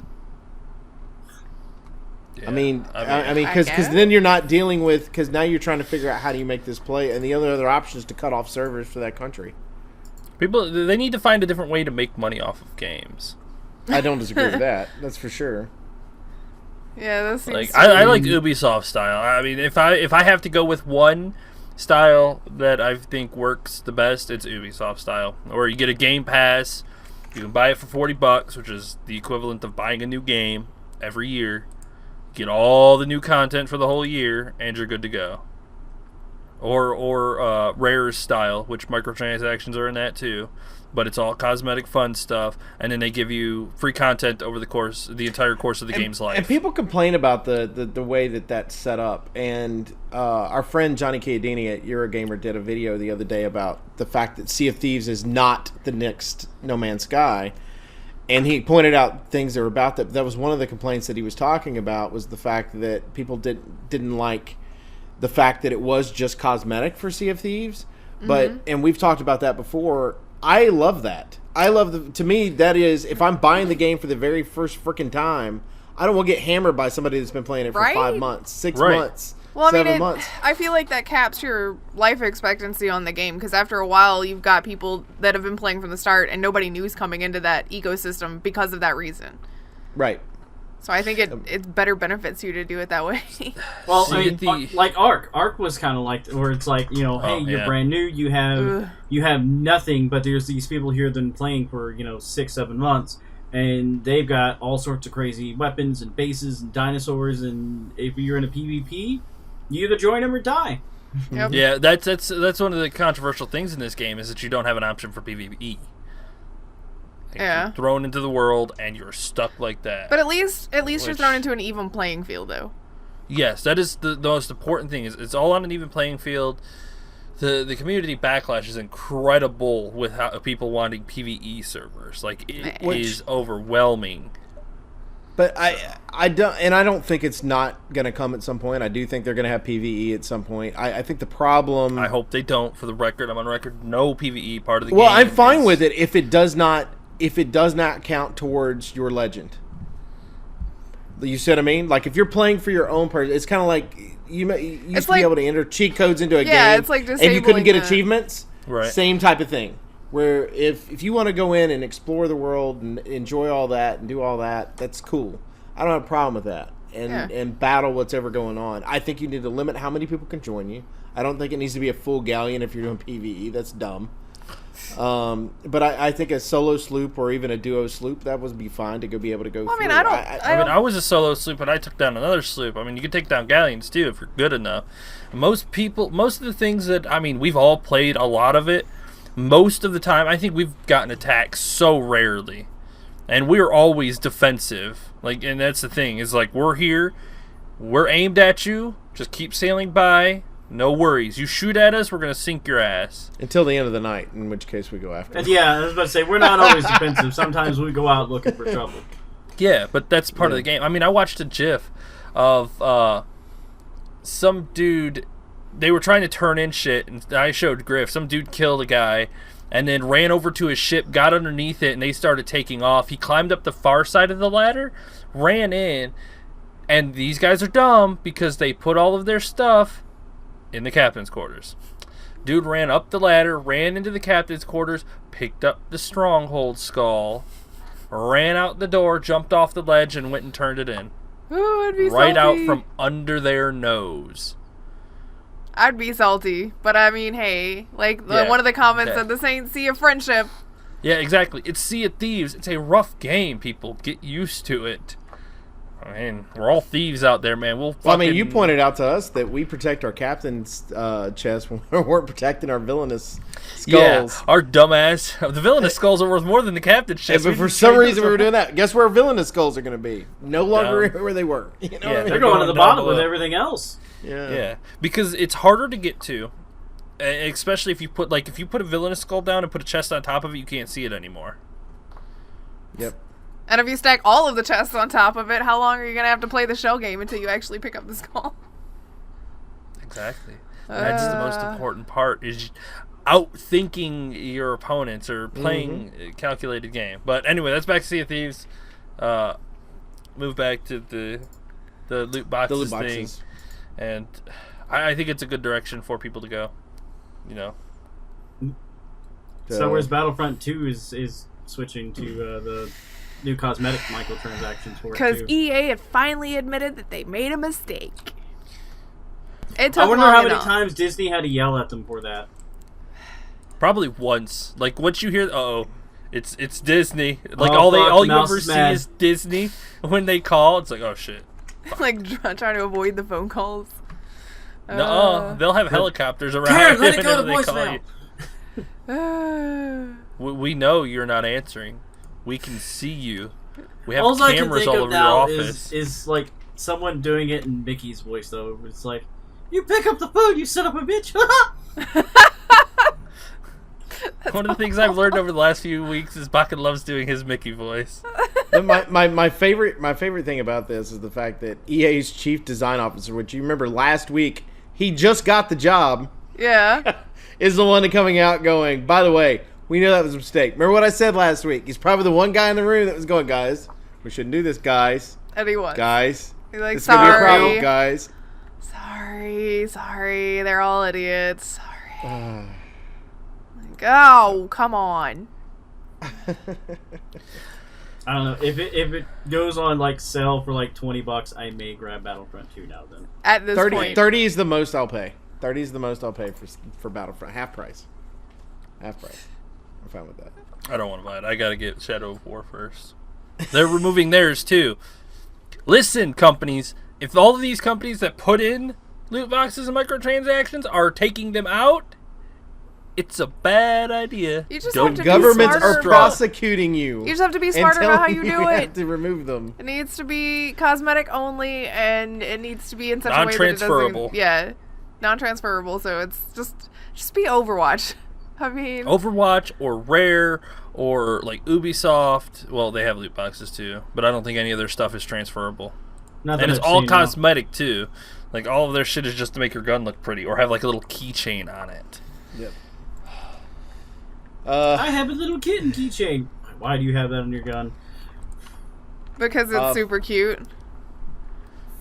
Yeah, I mean, because then you're not dealing with, because now you're trying to figure out how do you make this play, and the other option is to cut off servers for that country. People, they need to find a different way to make money off of games. I don't disagree with that. That's for sure. Yeah, that seems Like I like Ubisoft style. I mean, if I have to go with one style that I think works the best, it's Ubisoft style. Or you get a Game Pass, you can buy it for $40, which is the equivalent of buying a new game every year. Get all the new content for the whole year, and you're good to go. Or Rare's style, which microtransactions are in that too, but it's all cosmetic fun stuff, and then they give you free content over the entire course of the game's life. And people complain about the way that's set up. And our friend Johnny Chiodini at Eurogamer did a video the other day about the fact that Sea of Thieves is not the next No Man's Sky. And he pointed out things that were about that. That was one of the complaints that he was talking about, was the fact that people didn't like the fact that it was just cosmetic for Sea of Thieves. But and we've talked about that before. I love that. To me, that is, if I'm buying the game for the very first freaking time, I don't want to get hammered by somebody that's been playing it for 5 months, 6 months. Well, 7 months. I feel like that caps your life expectancy on the game, because after a while, you've got people that have been playing from the start, and nobody new is coming into that ecosystem because of that reason. Right. So I think it better benefits you to do it that way. Well, I mean, like Ark. Ark was kind of like, where it's like, hey, you're brand new, you have nothing, but there's these people here that have been playing for 6-7 months. And they've got all sorts of crazy weapons and bases and dinosaurs, and if you're in a PvP, you either join them or die. Yep. Yeah, that's one of the controversial things in this game, is that you don't have an option for PvE. You're thrown into the world and you're stuck like that. But at least you're thrown into an even playing field, though. Yes, that is the most important thing. Is it's all on an even playing field. The community backlash is incredible with how people wanting PvE servers. Like, it is overwhelming. But I don't think it's not going to come at some point. I do think they're going to have PvE at some point. I think the problem... I hope they don't. For the record, I'm on record. No PvE part of the game. Well, I'm fine with it if it does not count towards your legend. You see what I mean? Like, if you're playing for your own person, it's kind of like you used to be able to enter cheat codes into a game. Yeah, it's like disabling and you couldn't get achievements. Right. Same type of thing. Where if you want to go in and explore the world and enjoy all that and do all that, that's cool. I don't have a problem with that. And battle what's ever going on. I think you need to limit how many people can join you. I don't think it needs to be a full galleon if you're doing PvE. That's dumb. But I think a solo sloop or even a duo sloop, that would be fine to be able to go through. I was a solo sloop and I took down another sloop. I mean, you can take down galleons too if you're good enough. Most of the things that, I mean, we've all played a lot of it. Most of the time, I think we've gotten attacked so rarely. And we're always defensive. Like, and that's the thing, is like, we're here, we're aimed at you, just keep sailing by, no worries. You shoot at us, we're going to sink your ass. Until the end of the night, in which case we go after them. Yeah, I was about to say, we're not always defensive. Sometimes we go out looking for trouble. Yeah, but that's part of the game. I mean, I watched a GIF of some dude, they were trying to turn in shit, and I showed Grif. Some dude killed a guy, and then ran over to his ship, got underneath it, and they started taking off. He climbed up the far side of the ladder, ran in, and these guys are dumb because they put all of their stuff in the captain's quarters. Dude ran up the ladder, ran into the captain's quarters, picked up the stronghold skull, ran out the door, jumped off the ledge, and went and turned it in. Ooh, I'd be right salty. out from under their nose. I'd be salty, but I mean, hey, like one of the comments said, this ain't Sea of Friendship. Yeah, exactly. It's Sea of Thieves. It's a rough game, people. Get used to it. I mean, we're all thieves out there, man. Well, I mean, you pointed out to us that we protect our captain's chest when we're protecting our villainous skulls. Yeah, our dumbass. The villainous skulls are worth more than the captain's chest. Yeah, but for some reason we were doing that. Guess where our villainous skulls are going to be? No longer where they were. You know what I mean? They're going to the bottom with everything else. Yeah, because it's harder to get to, especially if you put a villainous skull down and put a chest on top of it, you can't see it anymore. Yep. And if you stack all of the chests on top of it, how long are you going to have to play the shell game until you actually pick up the skull? Exactly. That's the most important part, is outthinking your opponents or playing a calculated game. But anyway, that's back to Sea of Thieves. Move back to the loot boxes thing. And I think it's a good direction for people to go. You know. So whereas Battlefront 2 is switching to the new cosmetic microtransactions for it, because EA had finally admitted that they made a mistake. It took I wonder long how many enough. times Disney had to yell at them for that. Probably once. Like, once you hear, it's Disney. Like, all you ever see is Disney. When they call, it's like, oh shit. Like, trying to avoid the phone calls. No, they'll have helicopters around. Karen, let it go to they call voicemail. you. We know you're not answering. We can see you. We have All cameras all over your office. Is like someone doing it in Mickey's voice, though. It's like, you pick up the phone, you son of a bitch. One of the things I've learned over the last few weeks is Baka loves doing his Mickey voice. My favorite thing about this is the fact that EA's chief design officer, which you remember last week, he just got the job. Yeah. Is the one coming out going, by the way, we know that was a mistake. Remember what I said last week? He's probably the one guy in the room that was going, guys, we shouldn't do this, guys. And he was. Guys. He's like, this is going to be a problem, sorry. guys. Sorry. They're all idiots. Sorry. Like, oh, come on. I don't know. If it goes on like sale for like $20, I may grab Battlefront 2 now. Then at this 30 point, is the most I'll pay. 30 is the most I'll pay for Battlefront. Half price. I'm fine with that. I don't want to buy it. I gotta get Shadow of War first. They're removing theirs too. Listen, companies. If all of these companies that put in loot boxes and microtransactions are taking them out, it's a bad idea. You just have to Governments be smarter are prosecuting you. You just have to be smarter about how you do have it. to remove them. It needs to be cosmetic only, and it needs to be in such a way that it Non-transferable. doesn't. Yeah, non-transferable. So it's just be Overwatch. I mean, Overwatch or Rare or like Ubisoft. Well, they have loot boxes too, but I don't think any of their stuff is transferable. Not And that it's I've all seen, cosmetic too. Like all of their shit is just to make your gun look pretty or have like a little keychain on it. Yep. I have a little kitten keychain. Why do you have that on your gun? because it's super cute.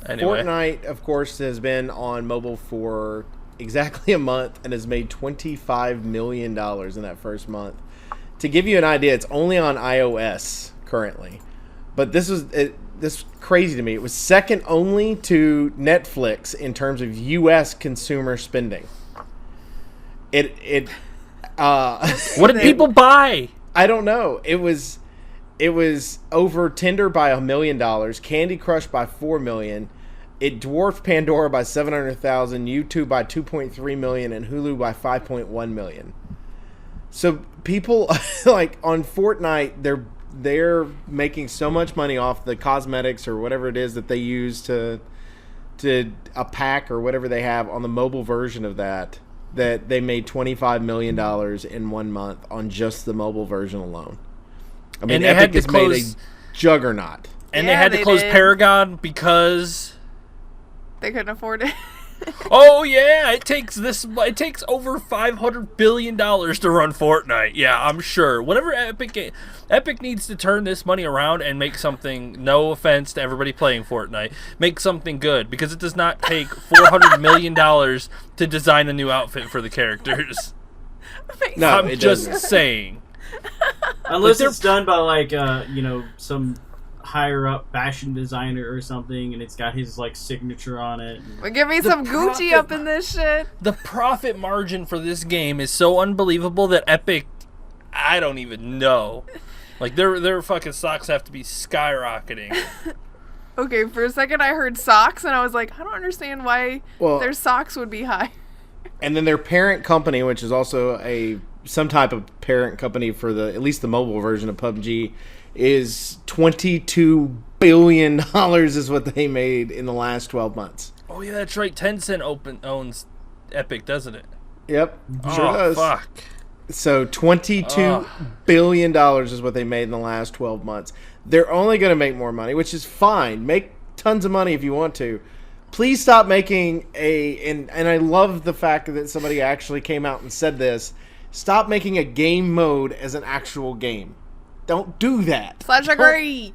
Anyway. Fortnite, of course, has been on mobile for exactly a month and has made $25 million in that first month. to give you an idea, it's only on iOS currently. But this is crazy to me. It was second only to Netflix in terms of U.S. consumer spending. What did people buy? I don't know. It was over Tinder by $1 million, Candy Crush by $4 million. It dwarfed Pandora by 700,000, YouTube by 2.3 million, and Hulu by 5.1 million. So people like on Fortnite, they're making so much money off the cosmetics or whatever it is that they use to a pack or whatever they have on the mobile version of that they made $25 million in 1 month on just the mobile version alone. I mean, Epic has made a juggernaut. And they had to close Paragon because they couldn't afford it. Oh yeah, it takes over $500 billion to run Fortnite. Yeah, I'm sure. Whatever Epic needs to turn this money around and make something. No offense to everybody playing Fortnite, make something good, because it does not take $400 million to design a new outfit for the characters. No, I'm just saying. Unless it's done by like some higher up fashion designer or something, and it's got his like signature on it. Well, give me some Gucci up in this shit. The profit margin for this game is so unbelievable that Epic, I don't even know. Like their fucking stocks have to be skyrocketing. Okay, for a second I heard socks and I was like, I don't understand why their socks would be high. And then their parent company, which is also some type of parent company for at least the mobile version of PUBG, is $22 billion is what they made in the last 12 months. Oh yeah, that's right. Tencent owns Epic, doesn't it? Yep, sure does. Fuck. So $22 billion is what they made in the last 12 months. They're only going to make more money, which is fine. Make tons of money if you want to. Please stop making and I love the fact that somebody actually came out and said this. Stop making a game mode as an actual game. Don't do that. Slash agree.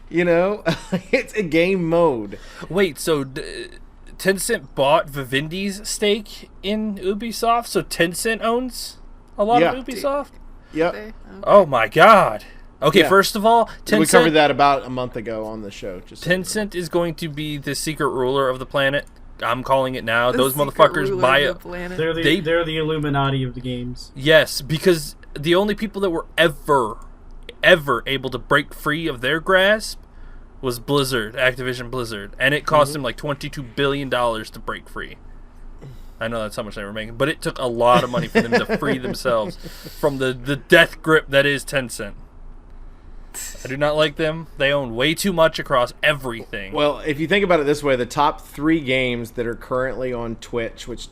You know, it's a game mode. Wait, so Tencent bought Vivendi's stake in Ubisoft, so Tencent owns a lot of Ubisoft? Yep. Okay. Oh my god. Okay, first of all, Tencent... We covered that about a month ago on the show. Tencent is going to be the secret ruler of the planet. I'm calling it now. Those motherfuckers buy it. They're the Illuminati of the games. Yes, because the only people that were ever able to break free of their grasp was Blizzard, Activision Blizzard, and it cost them like $22 billion to break free. I know that's how much they were making, but it took a lot of money for them to free themselves from the death grip that is Tencent. I do not like them. They own way too much across everything. Well, if you think about it this way, the top 3 games that are currently on Twitch, which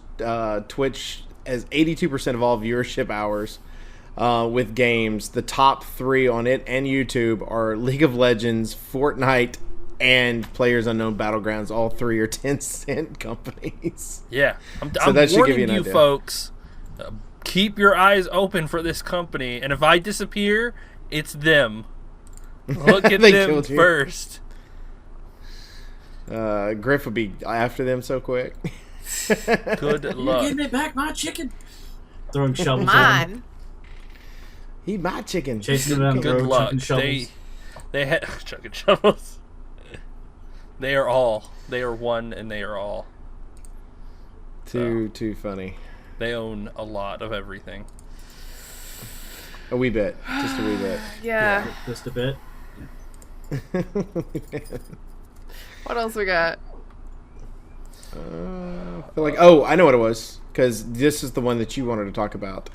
Twitch has 82% of all viewership hours with games, the top 3 on it and YouTube are League of Legends, Fortnite, and PlayerUnknown's Battlegrounds. All 3 are Tencent companies. Yeah. I'm that should give you an idea. Folks, keep your eyes open for this company, and if I disappear, it's them. Look at them first. Grif would be after them so quick. Good luck. Give me back my chicken. Throwing shovels at him. Eat my chicken. Chasing them down the road, chucking shovels. They had chucking shovels. They are one, and they are all. Too funny. They own a lot of everything. A wee bit. Just a wee bit. Yeah. Just a bit. What else we got? I feel like, I know what it was, because this is the one that you wanted to talk about.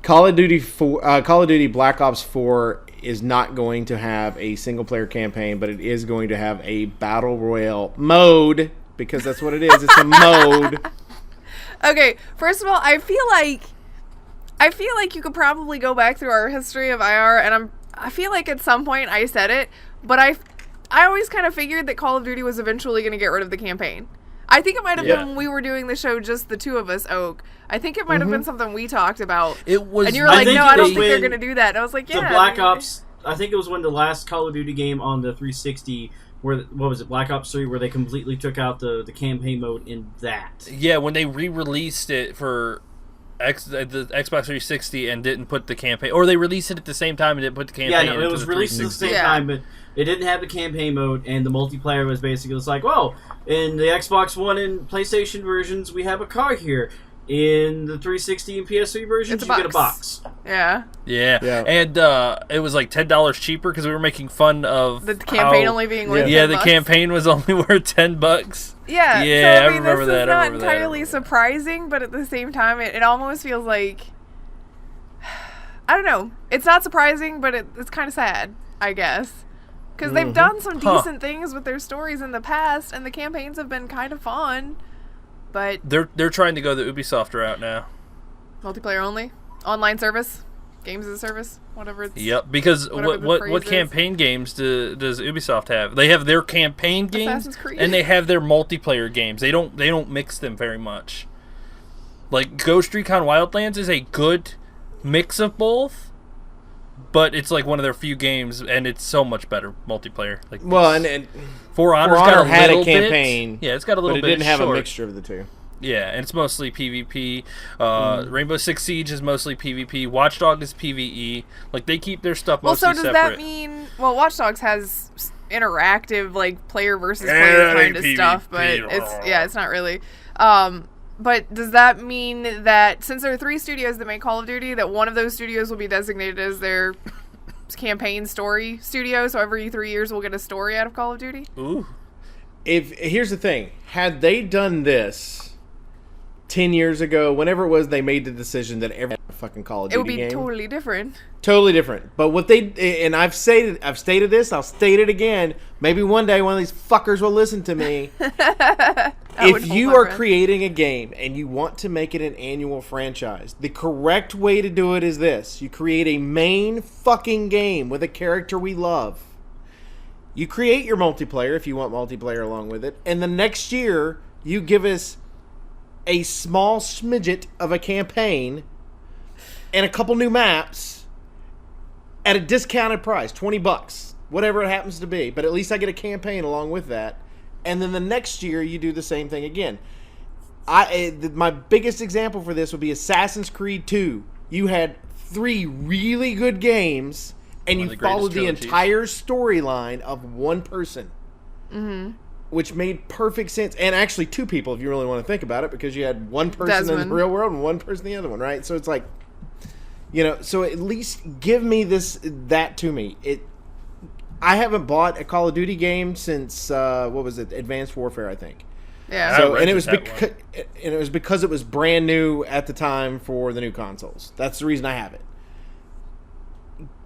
Call of Duty Black Ops 4 is not going to have a single player campaign, but it is going to have a battle royale mode, because that's what it is. It's a mode. Okay, first of all, I feel like you could probably go back through our history of IR, and I feel like at some point I said it, but I always kind of figured that Call of Duty was eventually going to get rid of the campaign. I think it might have been when we were doing the show, just the two of us, Oak. I think it might have been something we talked about. It was, and you were like, no, I don't think they're going to do that. And I was like, yeah. The Black Ops, I think it was when the last Call of Duty game on the 360, where, what was it, Black Ops 3, where they completely took out the campaign mode in that. Yeah, when they re-released it for the Xbox 360 and didn't put the campaign, or they released it at the same time and didn't put the campaign. Yeah, no, it was released at the same time, but it didn't have the campaign mode, and the multiplayer was basically just like, well, in the Xbox One and PlayStation versions, we have a car here. In the 360 and PS3 versions, you get a box. Yeah. And it was like $10 cheaper because we were making fun of the campaign only being worth $10. Yeah, the campaign was only worth $10. Yeah, yeah, so, I remember this that. is not entirely surprising, but at the same time, it almost feels like, I don't know. It's not surprising, but it's kind of sad, I guess. Because they've done some decent things with their stories in the past, and the campaigns have been kind of fun. But they're trying to go the Ubisoft route now. Multiplayer only, online service, games as a service, whatever it's. Yep, because what campaign games does Ubisoft have? They have their campaign games and they have their multiplayer games. They don't mix them very much. Like Ghost Recon Wildlands is a good mix of both, but it's like one of their few games, and it's so much better multiplayer. Like and For Honor had a campaign. Yeah, it's got a little bit. But it didn't have a mixture of the two. Yeah, and it's mostly PvP. Rainbow Six Siege is mostly PvP. Watch Dogs is PvE. Like, they keep their stuff mostly separate. Well, so does that mean... Well, Watch Dogs has interactive, like, player versus player kind of stuff, but it's not really. But does that mean that since there are 3 studios that make Call of Duty, that one of those studios will be designated as their campaign story studio, so every 3 years we'll get a story out of Call of Duty? Ooh. Here's the thing. Had they done this 10 years ago, whenever it was they made the decision that every fucking Call of Duty game... It would be totally different. Totally different. But what they... And I've stated this, I'll state it again. Maybe one day one of these fuckers will listen to me. If you are creating a game and you want to make it an annual franchise, the correct way to do it is this. You create a main fucking game with a character we love. You create your multiplayer if you want multiplayer along with it. And the next year, you give us a small smidget of a campaign and a couple new maps at a discounted price, $20, whatever it happens to be. But at least I get a campaign along with that. And then the next year, you do the same thing again. My biggest example for this would be Assassin's Creed 2. You had 3 really good games, and you followed the entire storyline of one person. Mm-hmm. Which made perfect sense. And actually 2 people, if you really want to think about it, because you had one person in the real world and one person in the other one, right? So it's like, so at least give me that to me. I haven't bought a Call of Duty game since, Advanced Warfare, I think. Yeah. So, and it was because it was brand new at the time for the new consoles. That's the reason I have it.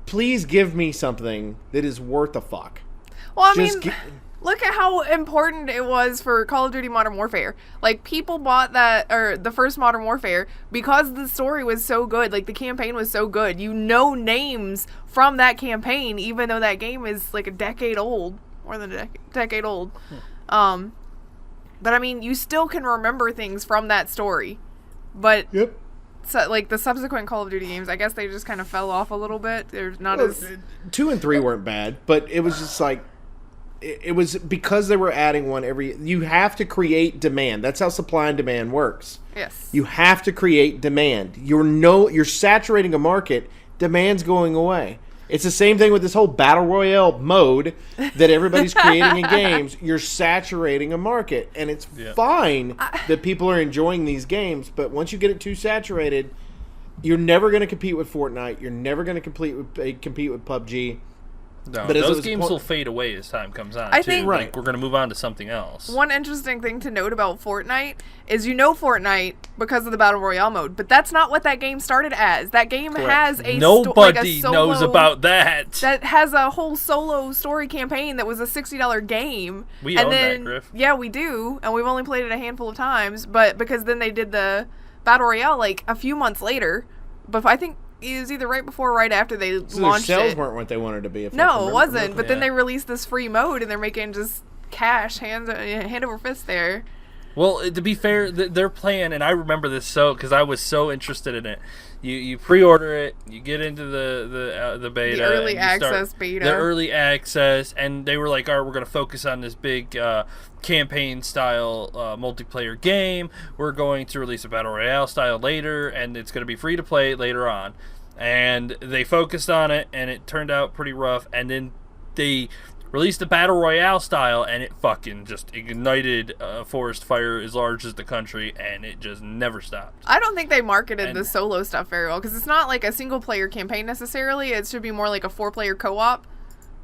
Please give me something that is worth a fuck. Well, look at how important it was for Call of Duty Modern Warfare. Like, people bought the first Modern Warfare because the story was so good. Like, the campaign was so good. You know names from that campaign, even though that game is like a decade old. More than a decade old. But, I mean, you still can remember things from that story. But, so, like, the subsequent Call of Duty games, I guess they just kind of fell off a little bit. They're not as... 2 and 3 weren't bad, but it was just like... It was because they were adding one every... You have to create demand. That's how supply and demand works. Yes. You have to create demand. You're saturating a market. Demand's going away. It's the same thing with this whole Battle Royale mode that everybody's creating in games. You're saturating a market. And it's fine that people are enjoying these games, but once you get it too saturated, you're never going to compete with Fortnite. You're never going to compete with PUBG. No, but those games will fade away as time comes on. I think we're going to move on to something else. One interesting thing to note about Fortnite is Fortnite because of the Battle Royale mode, but that's not what that game started as. That game has a nobody knows about that. That has a whole solo story campaign that was a $60 game. We own that, Grif. Yeah, we do, and we've only played it a handful of times. But because then they did the Battle Royale like a few months later, but I think. It was either right before or right after they launched their sales it. weren't what they wanted to be. No, it wasn't. But then they released this free mode, and they're making just cash hand over fist there. Well, to be fair, their plan, and I remember this because I was so interested in it. You pre-order it, you get into the beta, The early access beta. The early access, and they were like, "All right, we're going to focus on this big campaign-style multiplayer game. We're going to release a battle royale style later, and it's going to be free to play later on." And they focused on it, and it turned out pretty rough. And then they released the battle royale style, and it fucking just ignited a forest fire as large as the country, and it just never stopped. I don't think they marketed the solo stuff very well, because it's not like a single player campaign necessarily. It should be more like a 4-player co-op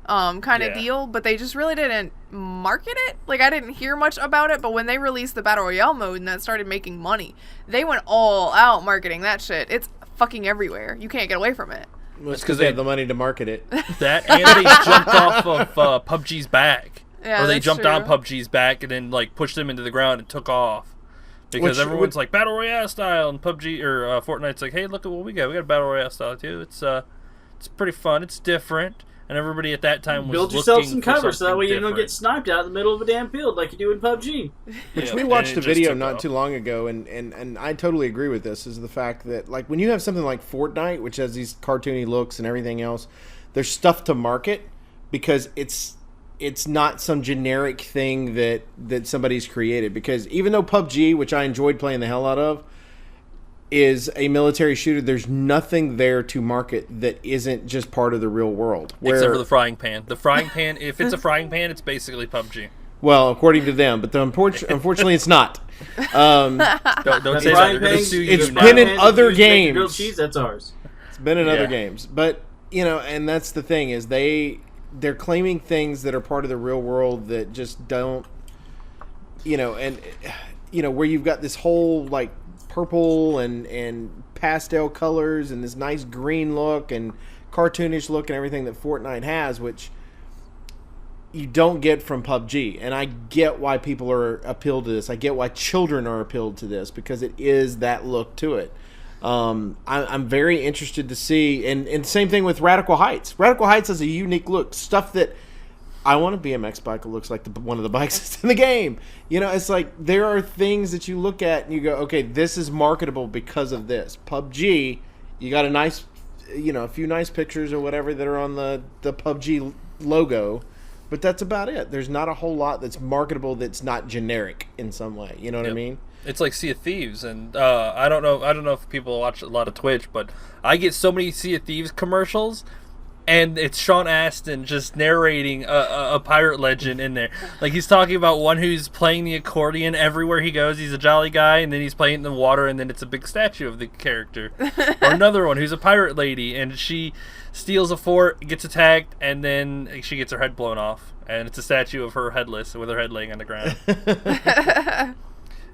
kind of deal, but they just really didn't market it. Like, I didn't hear much about it, but when they released the battle royale mode and that started making money, they went all out marketing that shit. It's fucking everywhere. You can't get away from it. Well, it's because they have the money to market it. That, and they jumped off of PUBG's back. Yeah, or they jumped true. on PUBG's back and then, like, pushed them into the ground and took off. Because everyone's like, Battle Royale style, and PUBG, or Fortnite's like, hey, look at what we got. We got a Battle Royale style, too. It's pretty fun. It's different. And everybody at that time was build yourself looking some for cover so that way you different. don't get sniped out in the middle of a damn field like you do in PUBG. Which Yeah, we watched and a it just video took not off. too long ago, and I totally agree with this, is the fact that, like, when you have something like Fortnite, which has these cartoony looks and everything else, there's stuff to market because it's not some generic thing that somebody's created. Because even though PUBG, which I enjoyed playing the hell out of, is a military shooter, there's nothing there to market that isn't just part of the real world. Except for the frying pan. The frying pan, if it's a frying pan, it's basically PUBG. Well, according to them, but unfortunately it's not. Don't That say that. frying They're going pan- to sue you it's now. been in And other used to make games. Grilled cheese, that's ours. It's been in other Yeah. games. But, and that's the thing, is they're claiming things that are part of the real world that just don't, where you've got this whole, like, purple and pastel colors and this nice green look and cartoonish look and everything that Fortnite has, which you don't get from PUBG. And I get why people are appealed to this. I get why children are appealed to this, because it is that look to it. I'm very interested to see, and same thing with Radical Heights. Radical Heights has a unique look, stuff that I want a BMX bike that looks like one of the bikes that's in the game. It's like there are things that you look at and you go, okay, this is marketable because of this. PUBG, you got a nice, a few nice pictures or whatever that are on the PUBG logo, but that's about it. There's not a whole lot that's marketable that's not generic in some way. You know what I mean? It's like Sea of Thieves, and I don't know if people watch a lot of Twitch, but I get so many Sea of Thieves commercials, and it's Sean Astin just narrating a pirate legend in there. Like, he's talking about one who's playing the accordion everywhere he goes. He's a jolly guy, and then he's playing in the water, and then it's a big statue of the character. Or another one who's a pirate lady, and she steals a fort, gets attacked, and then she gets her head blown off. And it's a statue of her headless with her head laying on the ground.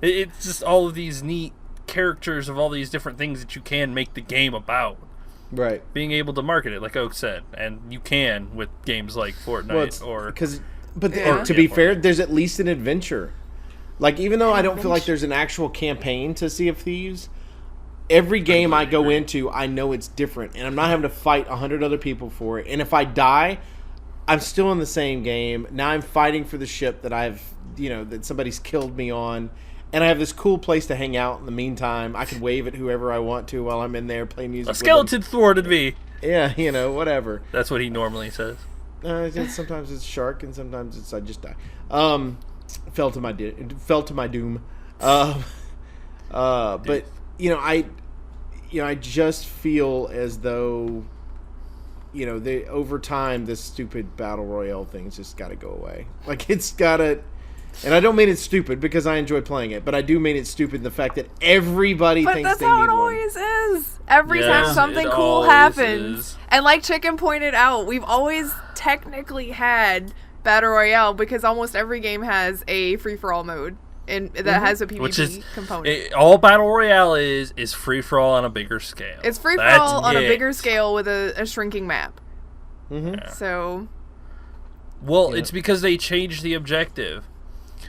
It's just all of these neat characters of all these different things that you can make the game about. Right. Being able to market it, like Oak said, and you can with games like Fortnite to be fair, there's at least an adventure. Like, even though I don't feel like there's an actual campaign to Sea of Thieves, every game I go into, I know it's different, and I'm not having to fight 100 other people for it. And if I die, I'm still in the same game. Now I'm fighting for the ship that that somebody's killed me on. And I have this cool place to hang out in the meantime. I can wave at whoever I want to while I'm in there playing music. A skeleton thwarted me. Yeah, whatever. That's what he normally says. Sometimes it's shark, and sometimes it's I just die. Fell to my doom. But I just feel as though over time this stupid battle royale thing's just got to go away. Like, it's got to. And I don't mean it's stupid because I enjoy playing it, but I do mean it's stupid in the fact that everybody thinks that's they how need it one. always is. Every Yeah, time something it cool always happens. is. And like Chicken pointed out, we've always technically had Battle Royale because almost every game has a free-for-all mode that has a PvP Which is component. all Battle Royale is free-for-all on a bigger scale. It's free-for-all on a it. bigger scale with a shrinking map. Mm-hmm. Yeah. So... Well, it's because they changed the objective.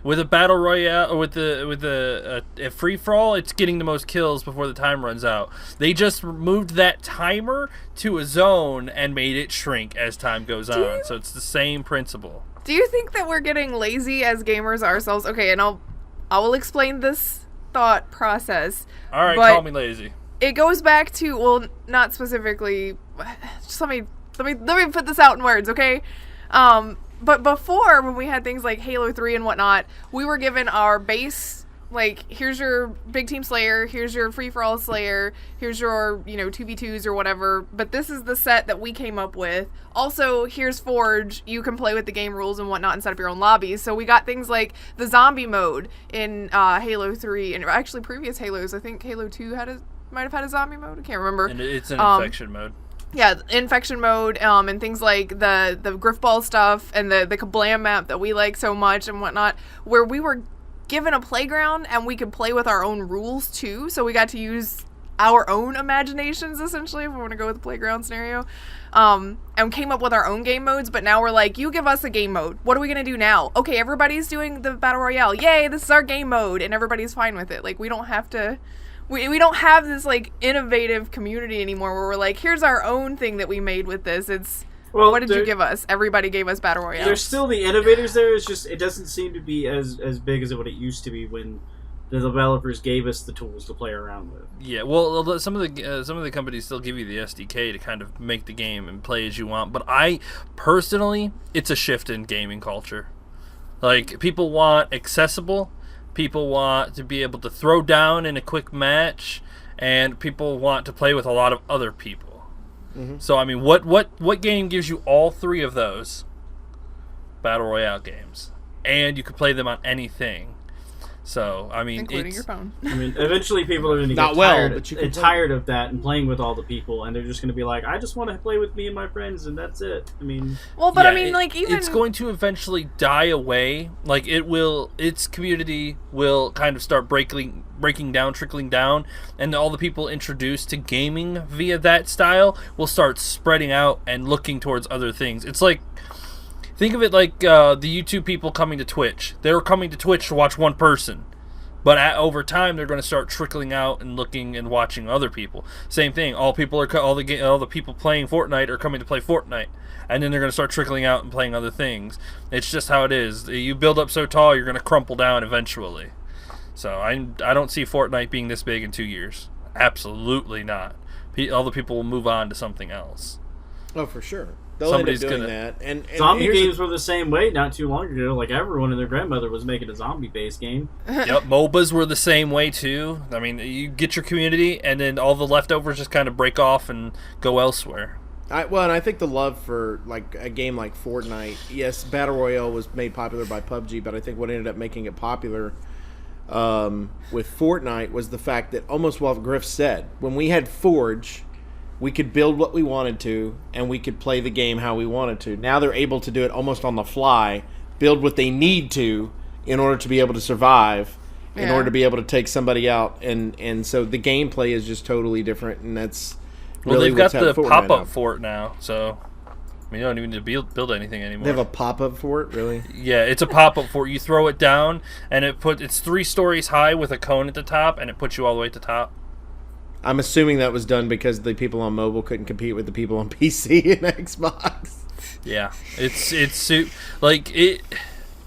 With a battle royale, or with a free for all, it's getting the most kills before the time runs out. They just moved that timer to a zone and made it shrink as time goes on. So it's the same principle. Do you think that we're getting lazy as gamers ourselves? Okay, and I'll I will explain this thought process. All right, but call me lazy. It goes back to, well, not specifically. Just let me put this out in words, okay? But before, when we had things like Halo 3 and whatnot, we were given our base. Like, here's your big team slayer, here's your free-for-all slayer, here's your, 2v2s or whatever, but this is the set that we came up with. Also, here's Forge, you can play with the game rules and whatnot and set up your own lobbies. So we got things like the zombie mode in Halo 3, and actually previous Halos, I think Halo 2 might have had a zombie mode, I can't remember. And it's an infection mode. Yeah, infection mode, and things like the Grif ball stuff and the Kablam map that we like so much and whatnot, where we were given a playground and we could play with our own rules too, so we got to use our own imaginations essentially, if we want to go with the playground scenario, and came up with our own game modes. But now we're like, you give us a game mode, what are we gonna do now? Okay, everybody's doing the battle royale, yay, this is our game mode, and everybody's fine with it. Like, we don't have to, we don't have this like innovative community anymore where we're like, here's our own thing that we made with this. It's, well, what did you give us? Everybody gave us Battle Royale. There's still the innovators there. It's just, it doesn't seem to be as big as what it used to be when the developers gave us the tools to play around with. Yeah, well, some of the companies still give you the SDK to kind of make the game and play as you want. But I personally, it's a shift in gaming culture. Like, people want accessible, people want to be able to throw down in a quick match, and people want to play with a lot of other people. Mm-hmm. So, I mean, what game gives you all three of those? Battle Royale games. And you can play them on anything. So, I mean, including your phone. I mean, eventually people are going to get tired of that and playing with all the people, and they're just going to be like, I just want to play with me and my friends, and that's it. I mean... Well, but yeah, I mean, like, even... It's going to eventually die away. Like, its community will kind of start breaking down, trickling down, and all the people introduced to gaming via that style will start spreading out and looking towards other things. It's like... Think of it like the YouTube people coming to Twitch. They're coming to Twitch to watch one person. But over time, they're going to start trickling out and looking and watching other people. Same thing. All the people playing Fortnite are coming to play Fortnite. And then they're going to start trickling out and playing other things. It's just how it is. You build up so tall, you're going to crumple down eventually. So I don't see Fortnite being this big in 2 years. Absolutely not. All the people will move on to something else. Oh, for sure. They'll end up doing that. And zombie games were the same way not too long ago. Like, everyone and their grandmother was making a zombie-based game. Yep, MOBAs were the same way, too. I mean, you get your community, and then all the leftovers just kind of break off and go elsewhere. And I think the love for, like, a game like Fortnite, yes, Battle Royale was made popular by PUBG, but I think what ended up making it popular with Fortnite was the fact that, almost what Grif said, when we had Forge... we could build what we wanted to, and we could play the game how we wanted to. Now they're able to do it almost on the fly, build what they need to in order to be able to survive, in order to be able to take somebody out. And so the gameplay is just totally different, and that's really they've got the pop-up fort now, so... I mean, you don't even need to build anything anymore. They have a pop-up fort, really? Yeah, it's a pop-up fort. You throw it down, and it's 3 stories high with a cone at the top, and it puts you all the way at the top. I'm assuming that was done because the people on mobile couldn't compete with the people on PC and Xbox. Yeah,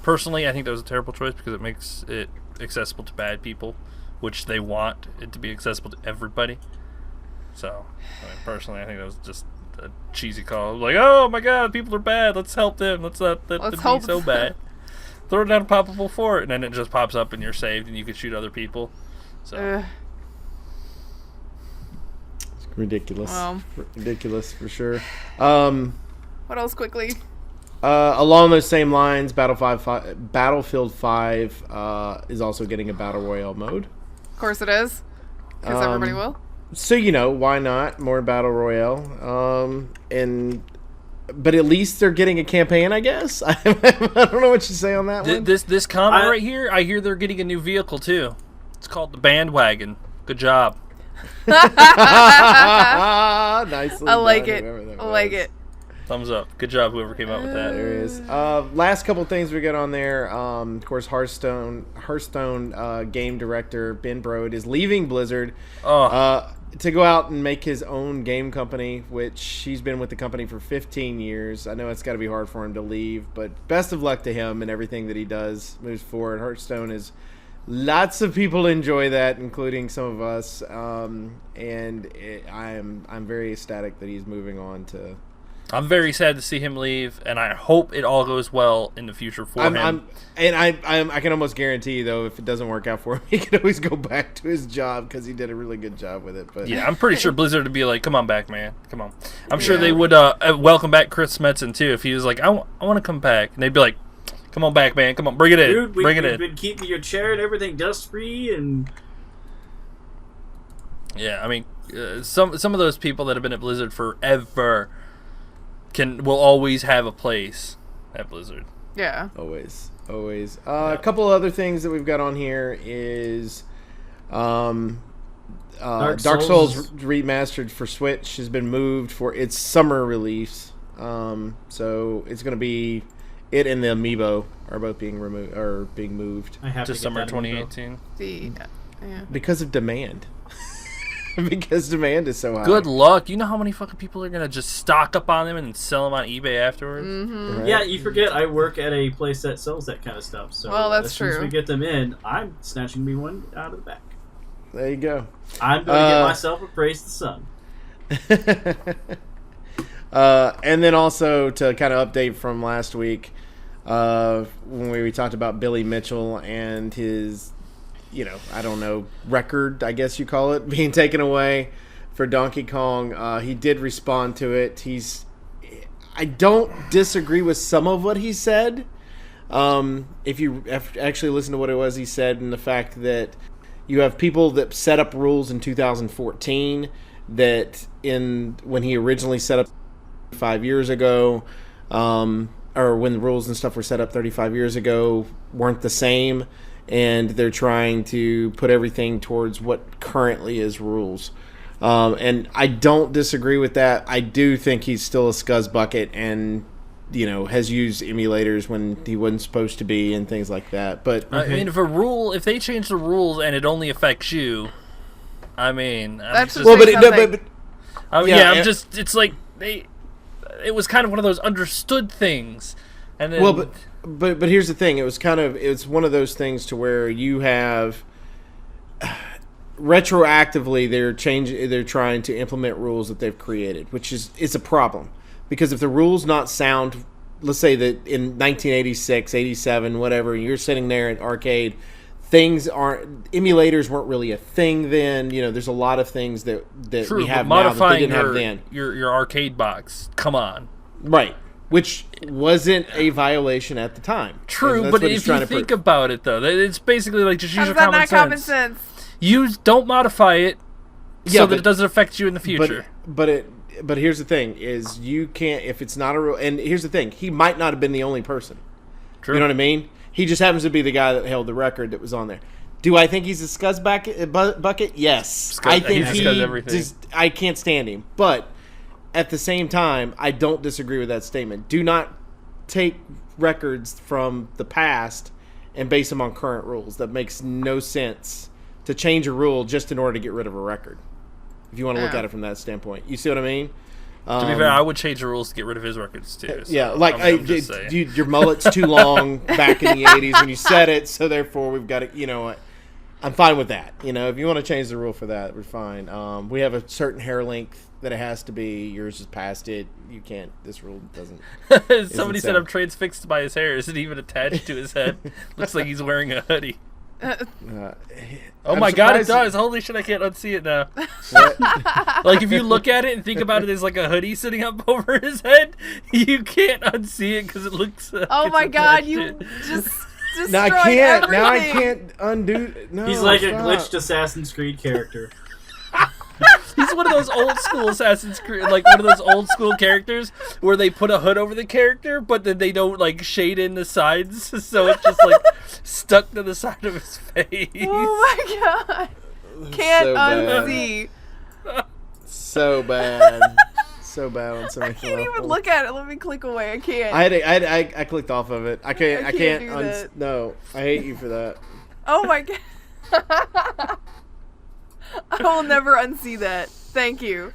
personally, I think that was a terrible choice because it makes it accessible to bad people, which they want it to be accessible to everybody. So, I mean, personally, I think that was just a cheesy call. Like, oh my god, people are bad. Let's help them. Let's not let them be so bad. Throw down a poppable fort, and then it just pops up, and you're saved, and you can shoot other people. So. Ridiculous. Wow. Ridiculous, for sure. What else quickly? Along those same lines, Battlefield 5 is also getting a Battle Royale mode. Of course it is. Because everybody will. So, why not? More Battle Royale. But at least they're getting a campaign, I guess. I don't know what you say on that one. This comment right here, I hear they're getting a new vehicle, too. It's called the Bandwagon. Good job. Nicely I like it. I like it. Thumbs up. Good job, whoever came up with that. There it is. Last couple things we got on there. Of course, Hearthstone game director Ben Brode is leaving Blizzard to go out and make his own game company, which he's been with the company for 15 years. I know it's got to be hard for him to leave, but best of luck to him and everything that he does moves forward. Hearthstone is Lots of people enjoy that, including some of us, I'm very ecstatic that he's moving on to. I'm very sad to see him leave, and I hope it all goes well in the future for him. I can almost guarantee, though, if it doesn't work out for him, he can always go back to his job because he did a really good job with it. But yeah, I'm pretty sure Blizzard would be like, "Come on back, man, come on." I'm sure they would welcome back Chris Metzen too if he was like, "I want to come back," and they'd be like, "Come on back, man, come on, bring it in, Dude, bring it in." We've been keeping your chair and everything dust free, and yeah, I mean, some of those people that have been at Blizzard forever will always have a place at Blizzard. Yeah. Always. A couple other things that we've got on here is Dark Souls Remastered for Switch has been moved for its summer release. So it's going to be it and the Amiibo are both being moved I have to get summer that 2018. Yeah. because of demand. Because demand is so high. Good luck. You know how many fucking people are gonna just stock up on them and sell them on eBay afterwards? Mm-hmm. Right? Yeah, you forget I work at a place that sells that kind of stuff. So Well, that's as soon as true. we get them in, I'm snatching me one out of the back. There you go. I'm going to get myself a Praise the Sun. And then also to kind of update from last week, when we talked about Billy Mitchell and his, I don't know, record, I guess you call it, being taken away for Donkey Kong. He did respond to it. I don't disagree with some of what he said. If you actually listen to what it was he said, and the fact that you have people that set up rules in 2014 that when he originally set up 5 years ago, or when the rules and stuff were set up 35 years ago, weren't the same, and they're trying to put everything towards what currently is rules. And I don't disagree with that. I do think he's still a scuzz bucket and, has used emulators when he wasn't supposed to be and things like that. But I mean, if they change the rules and it only affects you, I mean, That's just, just- it's like it was kind of one of those understood things, and then but here's the thing. It's one of those things to where you have retroactively they're trying to implement rules that they've created, which is a problem. Because if the rules not sound, let's say that in 1986, 87, whatever, you're sitting there at arcade, emulators weren't really a thing then. There's a lot of things that true, we have but now that they didn't modifying have then. your arcade box, come on. Right. Which wasn't a violation at the time. True, but if you think about it, though, it's basically like just use How's your that common not sense. common sense? Don't modify it so that it doesn't affect you in the future. But here's the thing: is you can't if it's not a rule. And here's the thing: he might not have been the only person. True. You know what I mean? He just happens to be the guy that held the record that was on there. Do I think he's a scuzz bucket? Yes. I think I can't stand him. But at the same time, I don't disagree with that statement. Do not take records from the past and base them on current rules. That makes no sense to change a rule just in order to get rid of a record. If you want to look at it from that standpoint. You see what I mean? To be fair, I would change the rules to get rid of his records too. So yeah, like your mullet's too long back in the 80s when you said it, so therefore we've got to, I'm fine with that. If you want to change the rule for that, we're fine. We have a certain hair length that it has to be. Yours is past it. You can't. This rule doesn't. Somebody said I'm transfixed by his hair. Isn't even attached to his head. Looks like he's wearing a hoodie. Oh my god, it does. Holy shit, I can't unsee it now. Like, if you look at it and think about it as like a hoodie sitting up over his head, you can't unsee it because it looks oh my god, you just now I can't. Everything. Now I can't undo. No, he's like a glitched Assassin's Creed character. He's one of those old school Assassin's Creed, like one of those old school characters where they put a hood over the character, but then they don't like shade in the sides, so it's just like stuck to the side of his face. Oh my god! Can't unsee. So bad. So bad on so many I can't levels. even look at it. Let me click away. I can't. I clicked off of it. I can't do that. No, I hate you for that. Oh my god. I will never unsee that. Thank you.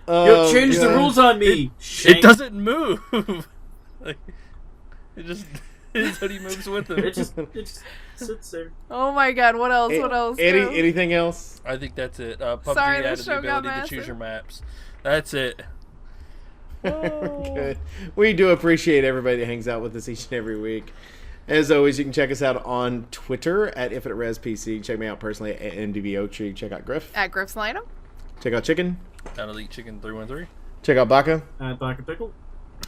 You changed the rules on me. It doesn't move. Like, it just. His hoodie moves with him. It just sits there. Oh my god, what else? What else? Joe? Anything else? I think that's it. PUBG Sorry, added this the show got ability to choose massive. your maps. That's it. Oh. Good. We do appreciate everybody that hangs out with us each and every week. As always, you can check us out on Twitter at InfiniteResPC. Check me out personally at MDBOtree. Check out Grif. At Grif's Lineup. Check out Chicken. Down Elite Chicken 313. Check out Baka. Baka Pickle.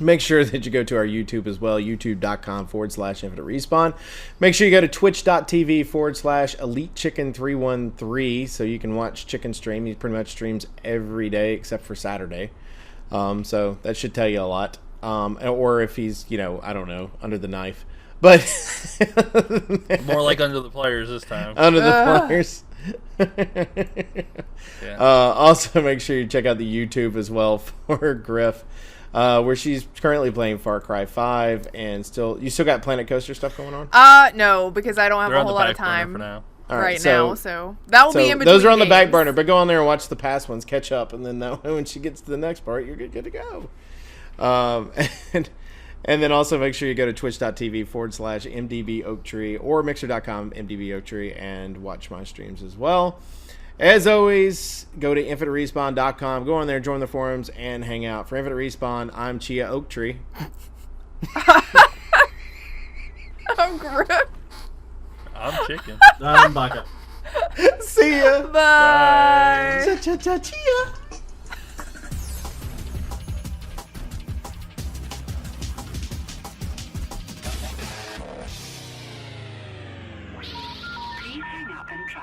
Make sure that you go to our YouTube as well, youtube.com/Infinite Respawn. Make sure you go to twitch.tv/Elite Chicken 313 so you can watch Chicken stream. He pretty much streams every day except for Saturday. So that should tell you a lot. Or if he's, I don't know, under the knife. But More like under the players this time. under the players. Yeah. Also, make sure you check out the YouTube as well for Grif, where she's currently playing Far Cry 5 and you still got Planet Coaster stuff going on? No, because I don't have They're a on whole the lot back of burner time for now. All right now, so that will So be in between those are on the back games. burner, but go on there and watch the past ones, catch up, and then that way when she gets to the next part, you're good to go. And then also make sure you go to twitch.tv/MDBOaktree or mixer.com/MDBOaktree and watch my streams as well. As always, go to infiniterespawn.com, go on there, join the forums, and hang out. For Infinite Respawn, I'm Chia Oaktree. I'm Grif. I'm Chicken. I'm Baka. See ya! Bye. Chia! Please hang up and try